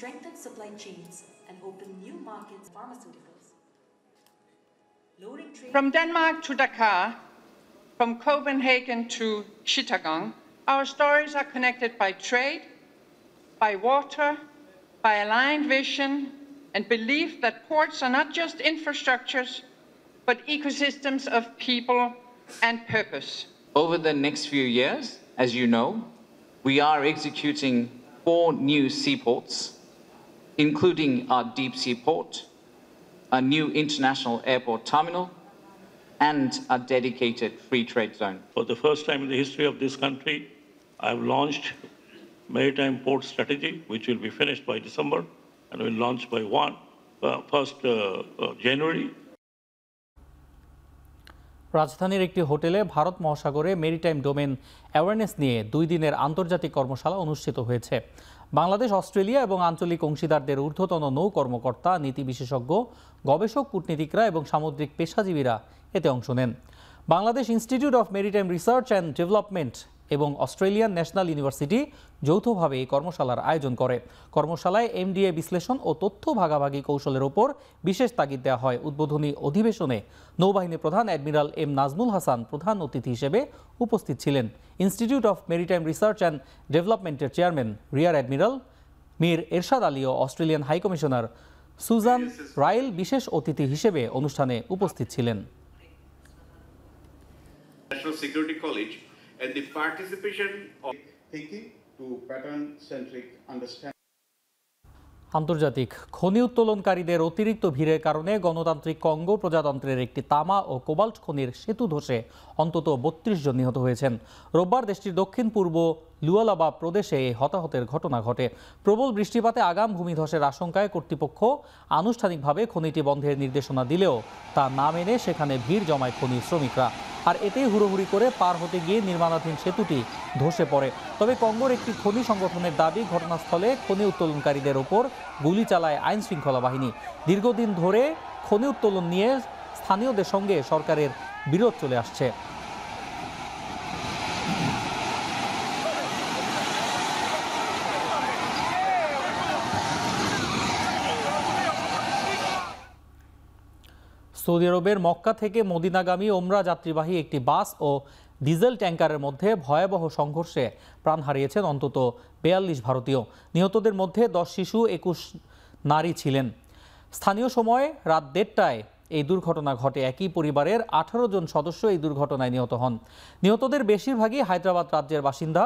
Strengthen supply chains and open new markets for pharmaceuticals. From Denmark to Dakar, from Copenhagen to Chittagong, our stories are connected by trade, by water, by aligned vision and belief that ports are not just infrastructures, but ecosystems of people and purpose. Over the next few years, as you know, we are executing 4 new seaports, including our deep sea port, a new international airport terminal, and a dedicated free trade zone. For the first time in the history of this country, I have launched maritime port strategy, which will be finished by December and will launch by 1st January. রাজধানীর একটি হোটেলে ভারত মহাসাগরে maritime domain awareness নিয়ে 2 দিনের আন্তর্জাতিক কর্মশালা অনুষ্ঠিত হয়েছে। বাংলাদেশ, অস্ট্রেলিয়া এবং আঞ্চলিক অংশীদারদের ঊর্ধ্বতন নৌ কর্মকর্তা, নীতি বিশেষজ্ঞ, গবেষক, কূটনীতিকরা এবং সামুদ্রিক পেশাজীবীরা এতে অংশ নেন। Bangladesh institute of maritime research and development এবং অস্ট্রেলিয়ান ন্যাশনাল ইউনিভার্সিটি যৌথভাবে এই কর্মশালার আয়োজন করে। কর্মশালায় এমডিএ বিশ্লেষণ ও তথ্য ভাগাভাগি কৌশলের ওপর বিশেষ তাগিদ দেওয়া হয়। উদ্বোধনী অধিবেশনে নৌবাহিনী প্রধান অ্যাডমিরাল এম নাজমুল হাসান প্রধান অতিথি হিসেবে উপস্থিত ছিলেন। Institute of maritime research and ডেভেলপমেন্টের চেয়ারম্যান রিয়ার অ্যাডমিরাল মীর এরশাদ আলী ও অস্ট্রেলিয়ান হাইকমিশনার সুজান রাইল বিশেষ অতিথি হিসেবে অনুষ্ঠানে উপস্থিত ছিলেন। National Security College and the participation of thinking to pattern-centric understanding. আন্তর্জাতিক খনি উত্তোলনকারীদের অতিরিক্ত ভিড়ের কারণে গণতান্ত্রিক কঙ্গো প্রজাতন্ত্রের একটি তামা ও কোবাল্ট খনির সেতু ধসে অন্তত 32 জন নিহত হয়েছেন। রোববার দেশটির দক্ষিণ পূর্ব লুয়ালাবা প্রদেশে এই হতাহতের ঘটনা ঘটে। প্রবল বৃষ্টিপাতে আগাম ভূমিধসের আশঙ্কায় কর্তৃপক্ষ আনুষ্ঠানিকভাবে খনিটি বন্ধের নির্দেশনা দিলেও তা না মেনে সেখানে ভিড় জমায় খনি শ্রমিকরা। আর এতেই হুড়োহুড়ি করে পার হতে গিয়ে নির্মাণাধীন সেতুটি ধসে পড়ে। তবে কঙ্গোর একটি খনি সংগঠনের দাবি, ঘটনাস্থলে খনি উত্তোলনকারীদের ওপর গুলি চালায় আইন শৃঙ্খলা বাহিনী। দীর্ঘদিন ধরে খনি উত্তোলন নিয়ে স্থানীয়দের সঙ্গে সরকারের বিরোধ চলে আসছে। সৌদি আরবের মক্কা থেকে মদিনাগামী ওমরা যাত্রীবাহী একটি বাস ও ডিজেল ট্যাঙ্কারের মধ্যে ভয়াবহ সংঘর্ষে প্রাণ হারিয়েছেন অন্তত 42 ভারতীয়। নিহতদের মধ্যে 10 শিশু, 21 নারী ছিলেন। স্থানীয় সময় রাত 1:30টায় এই দুর্ঘটনা ঘটে। একই পরিবারের 18 জন সদস্য এই দুর্ঘটনায় নিহত হন। নিহতদের বেশিরভাগই হায়দ্রাবাদ রাজ্যের বাসিন্দা।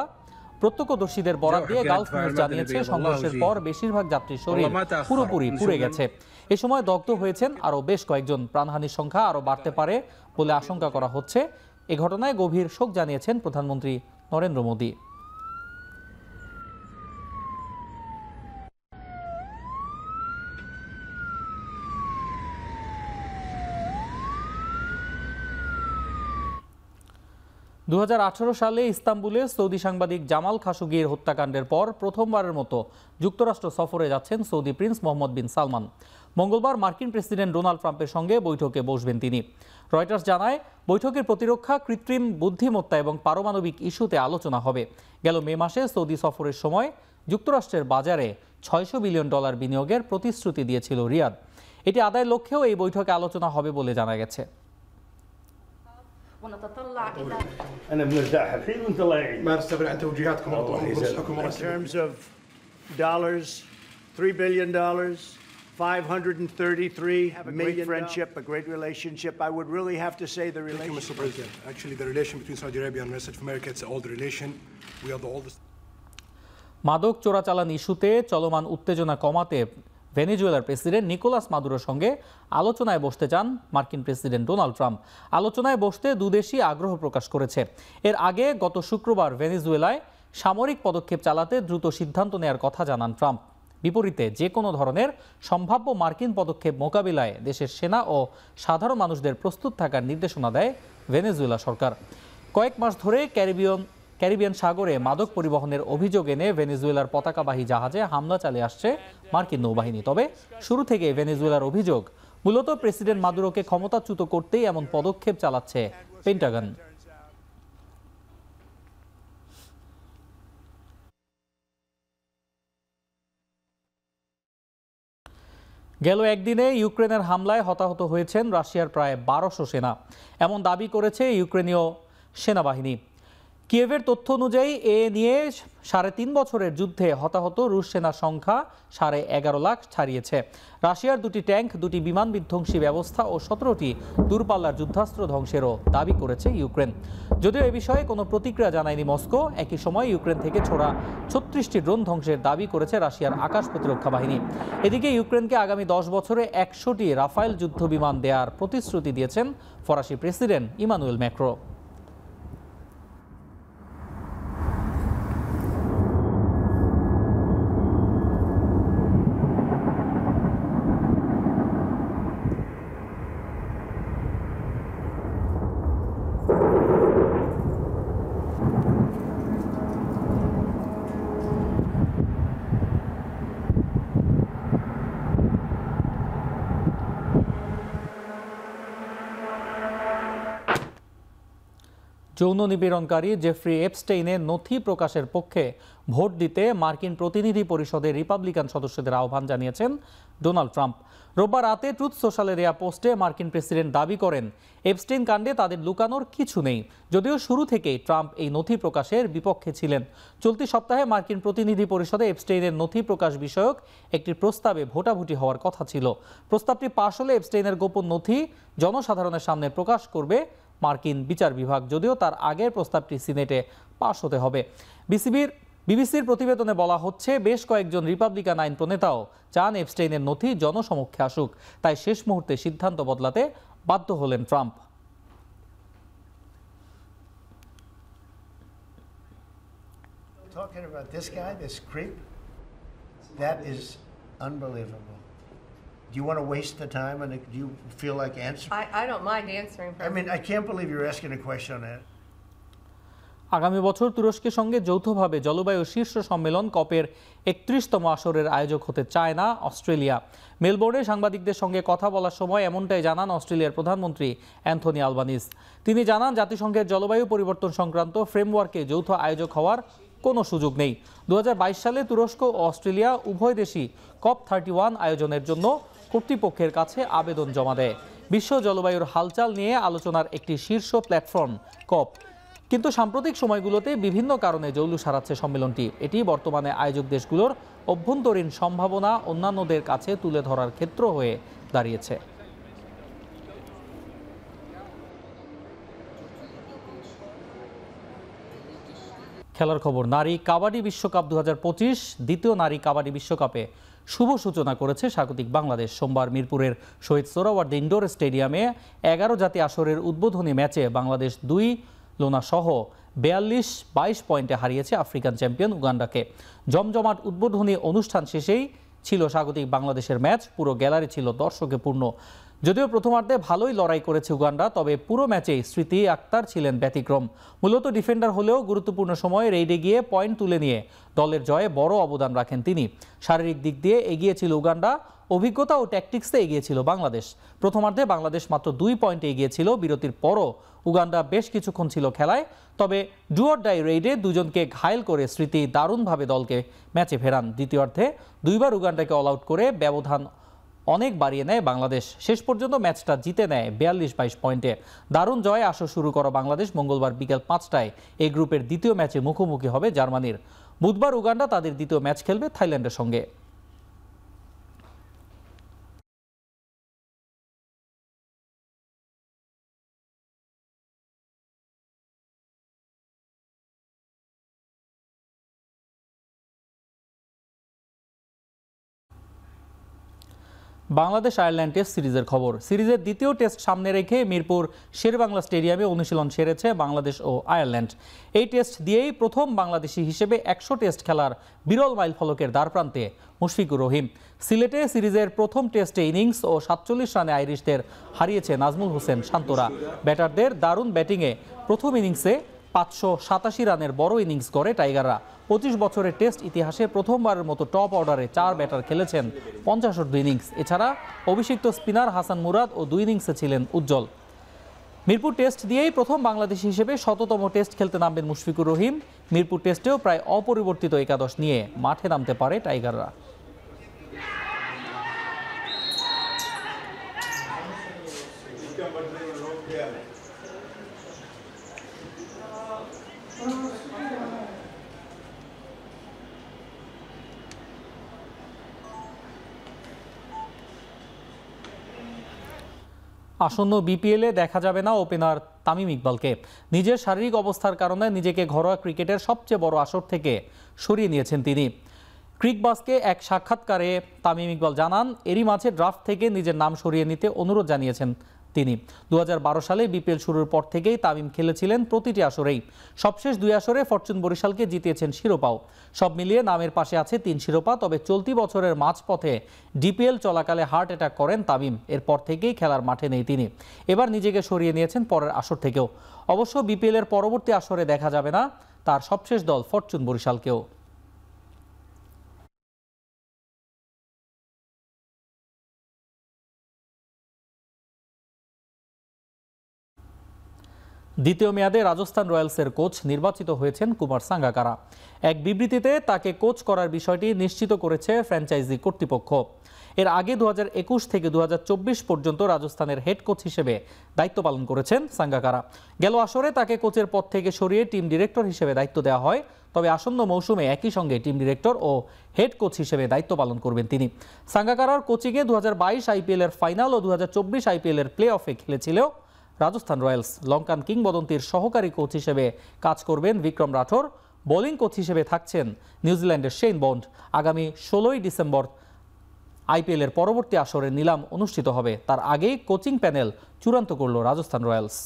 প্রত্যক্ষদর্শীদের বরাত দিয়ে গালফ নিউজ জানিয়েছে, সংঘর্ষের পর বেশিরভাগ যাত্রীর শরীর পুরোপুরি পুড়ে গেছে। এ সময় দগ্ধ হয়েছেন আরও বেশ কয়েকজন। প্রাণহানির সংখ্যা আরও বাড়তে পারে বলে আশঙ্কা করা হচ্ছে। এ ঘটনায় গভীর শোক জানিয়েছেন প্রধানমন্ত্রী নরেন্দ্র মোদী। দু সালে ইস্তাম্বুলে সৌদি সাংবাদিক জামাল খাশোগির হত্যাকাণ্ডের পর প্রথমবারের মতো যুক্তরাষ্ট্র সফরে যাচ্ছেন সৌদি প্রিন্স মোহাম্মদ বিন সালমান। মঙ্গলবার মার্কিন প্রেসিডেন্ট ডোনাল্ড ট্রাম্পের সঙ্গে বৈঠকে বসবেন তিনি। রয়টার্স জানায়, বৈঠকের প্রতিরক্ষা, কৃত্রিম বুদ্ধিমত্তা এবং পারমাণবিক ইস্যুতে আলোচনা হবে। গেল মে মাসে সৌদি সফরের সময় যুক্তরাষ্ট্রের বাজারে $600 বিলিয়ন বিনিয়োগের প্রতিশ্রুতি দিয়েছিল রিয়াদ। এটি আদায়ের লক্ষ্যেও এই বৈঠকে আলোচনা হবে বলে জানা গেছে। أنا بنرتاح الحين وأنت الله يعين. ما نستبعد عن توجيهاتكم In terms of dollars, $3 billion, 533 million friendship, a great relationship. I would really have to say the relationship. Thank you, Mr. President. Actually, the relation between Saudi Arabia and the rest of America, it's an old relation. We are the oldest. মাদক চোরাচালান ইস্যুতে চলমান উত্তেজনা কমাতে ভেনেজুয়েলার president Nicolas মাদুরোর সঙ্গে আলোচনায় বসতে চান মার্কিন প্রেসিডেন্ট ডোনাল্ড ট্রাম্প। আলোচনায় বসতে দুদেশই আগ্রহ প্রকাশ করেছে। এর আগে গত শুক্রবার ভেনেজুয়েলায় সামরিক পদক্ষেপ চালাতে দ্রুত সিদ্ধান্ত নেয়ার কথা জানান ট্রাম্প। বিপরীতে যে কোনো ধরনের সম্ভাব্য মার্কিন পদক্ষেপ মোকাবিলায় দেশের সেনা ও সাধারণ মানুষদের প্রস্তুত থাকার নির্দেশনা দেয় ভেনেজুয়েলা সরকার। কয়েক মাস ধরে ক্যারিবিয়ান সাগরে মাদক পরিবহনের অভিযোগ এনে ভেনেজুয়েলার পতাকাবাহী জাহাজে হামলা চালিয়ে আসছে মার্কিন নৌবাহিনী। তবে শুরু থেকে ভেনেজুয়েলার অভিযোগ, মূলত প্রেসিডেন্ট মাদুরোকে ক্ষমতাচ্যুত করতেই এমন পদক্ষেপ চালাচ্ছে পেন্টাগন। গেল একদিনে ইউক্রেনের হামলায় হতাহত হয়েছেন রাশিয়ার প্রায় 1200 সেনা, এমন দাবি করেছে ইউক্রেনীয় সেনাবাহিনী। কিয়েভের তথ্য অনুযায়ী এ নিয়ে 3.5 বছরের যুদ্ধে হতাহত রুশ সেনার সংখ্যা 11.5 লাখ ছাড়িয়েছে। রাশিয়ার 2টি ট্যাঙ্ক, 2টি বিমান বিধ্বংসী ব্যবস্থা ও 17টি দূরপাল্লার যুদ্ধাস্ত্র ধ্বংসেরও দাবি করেছে ইউক্রেন। যদিও এ বিষয়ে কোনো প্রতিক্রিয়া জানায়নি মস্কো। একই সময় ইউক্রেন থেকে ছোড়া 36টি ড্রোন ধ্বংসের দাবি করেছে রাশিয়ার আকাশ প্রতিরক্ষা বাহিনী। এদিকে ইউক্রেনকে আগামী 10 বছরে 100টি রাফায়েল যুদ্ধ বিমান দেওয়ার প্রতিশ্রুতি দিয়েছেন ফরাসি প্রেসিডেন্ট ইমানুয়েল ম্যাক্রো। যৌন নিপীড়নকারী জেফ্রি এপস্টেইনের নথি প্রকাশের পক্ষে ভোট দিতে মার্কিন প্রতিনিধি পরিষদের রিপাবলিকান সদস্যদের আহ্বান জানিয়েছেন ডোনাল্ড ট্রাম্প। রোববার রাতে ট্রুথ সোশ্যালে দেয়া পোস্টে মার্কিন প্রেসিডেন্ট দাবি করেন এপস্টেইন কাণ্ডে তাদের লুকানোর কিছু নেই, যদিও শুরু থেকেই ট্রাম্প এই নথি প্রকাশের বিপক্ষে ছিলেন। চলতি সপ্তাহে মার্কিন প্রতিনিধি পরিষদে এপস্টেইনের নথি প্রকাশ বিষয়ক একটি প্রস্তাবে ভোটাভুটি হওয়ার কথা ছিল। প্রস্তাবটি পাশ হলে এপস্টেইনের গোপন নথি জনসাধারণের সামনে প্রকাশ করবে মার্কিন বিচার বিভাগ, যদিও তার আগের প্রস্তাবটি সিনেটে পাশ হতে হবে। বিবিসির প্রতিবেদনে বলা হচ্ছে বেশ কয়েকজন রিপাবলিকান আইন প্রণেতাও চান এপস্টেইনের নথি জনসমক্ষে আসুক, তাই শেষ মুহূর্তে সিদ্ধান্ত বদলাতে বাধ্য হলেন Trump. Talking about this guy, this creep, that is unbelievable. Do you want to waste the time and do you feel like answering? I don't mind answering. I mean, I can't believe you're asking a question on that. আগামী বছর তুরস্কের সঙ্গে যৌথভাবে জলবায়ু শীর্ষ সম্মেলন কপের 31তম আসরের আয়োজক হতে চায় না অস্ট্রেলিয়া। মেলবোর্নে সাংবাদিকদের সঙ্গে কথা বলার সময় এমনটাই জানান অস্ট্রেলিয়ার প্রধানমন্ত্রী অ্যান্থনি আলবানিজ। তিনি জানান জাতিসংঘের জলবায়ু পরিবর্তন সংক্রান্ত ফ্রেমওয়ার্কে যৌথ আয়োজক হওয়ার কোনো সুযোগ নেই। 2022 সালে তুরস্ক ও অস্ট্রেলিয়া উভয় দেশই COP31 আয়োজনের জন্য কর্তৃপক্ষের কাছে আবেদন জমা দেয়। বিশ্ব জলবায়ুর হালচাল নিয়ে আলোচনার একটি শীর্ষ প্ল্যাটফর্ম COP, কিন্তু সাম্প্রতিক সময়গুলোতে বিভিন্ন কারণে জৌলুস হারাচ্ছে সম্মেলনটি। এটি বর্তমানে আয়োজক দেশগুলোর অভ্যন্তরীণ সম্ভাবনা অন্যান্যদের কাছে তুলে ধরার ক্ষেত্র হয়ে দাঁড়িয়েছে। খেলার খবর, নারী কাবাডি বিশ্বকাপ 2025 দ্বিতীয় নারী কাবাডি বিশ্বকাপে শুভ সূচনা করেছে স্বাগতিক বাংলাদেশ। সোমবার মিরপুরের শহীদ সোহরাওয়ার্দী ইনডোর স্টেডিয়ামে 11 জাতি আসরের উদ্বোধনী ম্যাচে বাংলাদেশ 2 লোনা সহ 42-22 পয়েন্টে হারিয়েছে আফ্রিকান চ্যাম্পিয়ন উগান্ডাকে। জমজমাট উদ্বোধনী অনুষ্ঠান শেষেই ছিল স্বাগতিক বাংলাদেশের ম্যাচ। পুরো গ্যালারি ছিল দর্শকে পূর্ণ। যদিও প্রথমার্ধে ভালোই লড়াই করেছে উগান্ডা, তবে পুরো ম্যাচেই স্মৃতি আক্তার ছিলেন ব্যতিক্রম। মূলত ডিফেন্ডার হলেও গুরুত্বপূর্ণ সময়ে রেইডে গিয়ে পয়েন্ট তুলে নিয়ে দলের জয়ে বড় অবদান রাখেন তিনি। শারীরিক দিক দিয়ে এগিয়ে ছিল উগান্ডা, অভিজ্ঞতা ও ট্যাকটিক্সে এগিয়ে ছিল বাংলাদেশ। প্রথমার্ধে বাংলাদেশ মাত্র 2 পয়েন্টে এগিয়ে ছিল। বিরতির পরও উগান্ডা বেশ কিছুক্ষণ ছিল খেলায়, তবে ডু অর ডাই রেইডে দুজনকে ঘায়েল করে স্মৃতি দারুণভাবে দলকে ম্যাচে ফেরান। দ্বিতীয়ার্ধে 2বার উগান্ডাকে অল আউট করে ব্যবধান অনেক বাড়িয়ে নেয় বাংলাদেশ। শেষ পর্যন্ত ম্যাচটা জিতে নেয় 42-22 পয়েন্টে। দারুণ জয়ে আসর শুরু করা বাংলাদেশ মঙ্গলবার বিকেল 5টায় এই গ্রুপের দ্বিতীয় ম্যাচে মুখোমুখি হবে জার্মানির। বুধবার উগান্ডা তাদের দ্বিতীয় ম্যাচ খেলবে থাইল্যান্ডের সঙ্গে। বাংলাদেশ আয়ারল্যান্ড টেস্ট সিরিজের খবর। সিরিজের দ্বিতীয় টেস্ট সামনে রেখে মিরপুর শেরেবাংলা স্টেডিয়ামে অনুশীলন সেরেছে বাংলাদেশ ও আয়ারল্যান্ড। এই টেস্ট দিয়েই প্রথম বাংলাদেশি হিসেবে 100 টেস্ট খেলার বিরল মাইলফলকের দ্বারপ্রান্তে মুশফিকুর রহিম। সিলেটে সিরিজের প্রথম টেস্টে ইনিংস ও 47 রানে আইরিশদের হারিয়েছে নাজমুল হোসেন শান্তরা। ব্যাটারদের দারুণ ব্যাটিংয়ে প্রথম ইনিংসে 587 রানের বড় ইনিংস করে টাইগাররা। 25 বছরের টেস্ট ইতিহাসে প্রথমবারের মতো টপ অর্ডারে 4 ব্যাটার খেলেছেন 50 ইনিংস। এছাড়া অভিষিক্ত স্পিনার হাসান মুরাদ ও 2 ইনিংসে ছিলেন উজ্জ্বল। মিরপুর টেস্ট দিয়েই প্রথম বাংলাদেশি হিসেবে 100তম টেস্ট খেলতে নামবেন মুশফিকুর রহিম। মিরপুর টেস্টেও প্রায় অপরিবর্তিত একাদশ নিয়ে মাঠে নামতে পারে টাইগাররা। আসন্ন বিপিএলে দেখা যাবে না ওপেনার তামিম ইকবালকে। নিজের শারীরিক অবস্থার কারণে নিজেকে ঘরোয়া ক্রিকেটের সবচেয়ে বড় আসর থেকে সরিয়ে নিয়েছেন তিনি। ক্রিকবাসকে এক সাক্ষাৎকারে তামিম ইকবাল জানান, এরই মাঝে ড্রাফট থেকে নিজের নাম সরিয়ে নিতে অনুরোধ জানিয়েছেন তিনি। 2012 সালে বিপিএল শুরুর পর থেকেই তামিম খেলেছিলেন প্রতিটি আসরেই। সবশেষ 2 আসরে ফরচুন বরিশালকে জিতিয়েছেন শিরোপাও। সব মিলিয়ে নামের পাশে আছে 3 শিরোপা। তবে চলতি বছরের মাঝপথে ডিপিএল চলাকালে হার্ট অ্যাটাক করেন তামিম। এরপর থেকেই খেলার মাঠে নেই তিনি। এবার নিজেকে সরিয়ে নিয়েছেন পরের আসর থেকেও। অবশ্য বিপিএলের পরবর্তী আসরে দেখা যাবে না তার সবশেষ দল ফরচুন বরিশালকেও। দ্বিতীয় মেয়াদে রাজস্থান রয়্যালসের কোচ নির্বাচিত হয়েছেন কুমার সাঙ্গাকারা। এক বিবৃতিতে তাকে কোচ করার বিষয়টি নিশ্চিত করেছে ফ্র্যাঞ্চাইজি কর্তৃপক্ষ। এর আগে 2021 থেকে 2024 পর্যন্ত রাজস্থানের হেড কোচ হিসেবে দায়িত্ব পালন করেছেন সাঙ্গাকারা। গেল আসরে তাকে কোচের পদ থেকে সরিয়ে টিম ডিরেক্টর হিসেবে দায়িত্ব দেওয়া হয়। তবে আসন্ন মৌসুমে একই সঙ্গে টিম ডিরেক্টর ও হেড কোচ হিসেবে দায়িত্ব পালন করবেন তিনি। সাঙ্গাকারার কোচিংয়ে 2022 আইপিএল এর ফাইনাল ও 2024 আইপিএল এর প্লে অফে খেলেছিল রাজস্থান রয়্যালস। লঙ্কান কিংবদন্তির সহকারী কোচ হিসেবে কাজ করবেন বিক্রম রাঠোর। বোলিং কোচ হিসেবে থাকছেন নিউজিল্যান্ডের শেন বন্ড। আগামী 16 ডিসেম্বর আইপিএল এর পরবর্তী আসরের নিলাম অনুষ্ঠিত হবে। তার আগেই কোচিং প্যানেল চূড়ান্ত করল রাজস্থান রয়্যালস।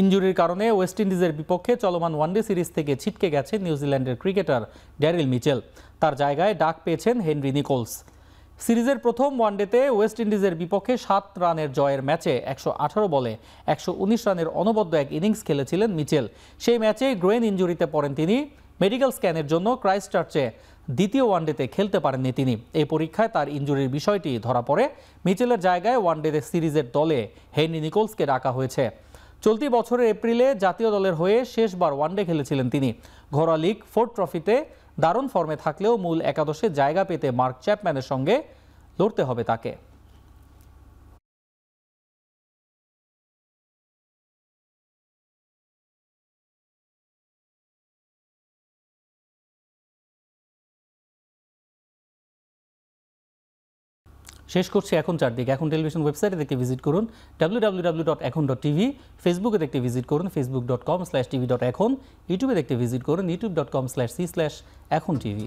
ইনজুরির কারণে ওয়েস্ট ইন্ডিজের বিপক্ষে চলমান ওয়ানডে সিরিজ থেকে ছিটকে গেছেন নিউজিল্যান্ডের ক্রিকেটার ড্যারিল মিচেল। তার জায়গায় ডাক পেয়েছেন হেনরি নিকোলস। সিরিজের প্রথম ওয়ানডেতে ওয়েস্ট ইন্ডিজের বিপক্ষে 7 রানের জয়ের ম্যাচে 118 বলে 119 রানের অনবদ্য এক ইনিংস খেলেছিলেন মিচেল। সেই ম্যাচে গ্রেন ইনজুরিতে পড়েন তিনি। মেডিকেল স্ক্যানের জন্য ক্রাইস্টচার্চে দ্বিতীয় ওয়ানডেতে খেলতে পারেননি তিনি। এই পরীক্ষায় তার ইনজুরির বিষয়টি ধরা পড়ে। মিচেলের জায়গায় ওয়ানডে সিরিজের দলে হেনরি নিকোলসকে ডাকা হয়েছে। চলতি বছরের এপ্রিলে জাতীয় দলের হয়ে শেষবার ওয়ানডে খেলেছিলেন তিনি। ঘরোয়া লিগ ফোর্ড ট্রফিতে দারুণ ফর্মে থাকলেও মূল একাদশে জায়গা পেতে মার্ক চ্যাপম্যানের সঙ্গে লড়তে হবে তাকে। শেষ করছি এখন চারদিকে। এখন টেলিভিশন ওয়েবসাইটে দেখতে ভিজিট করুন www.ekhon.tv, ফেসবুকে দেখতে ভিজিট করুন facebook.com/tv.ekhon, ইউটিউবে দেখতে ভিজিট করুন youtube.com/c/ekhon tv।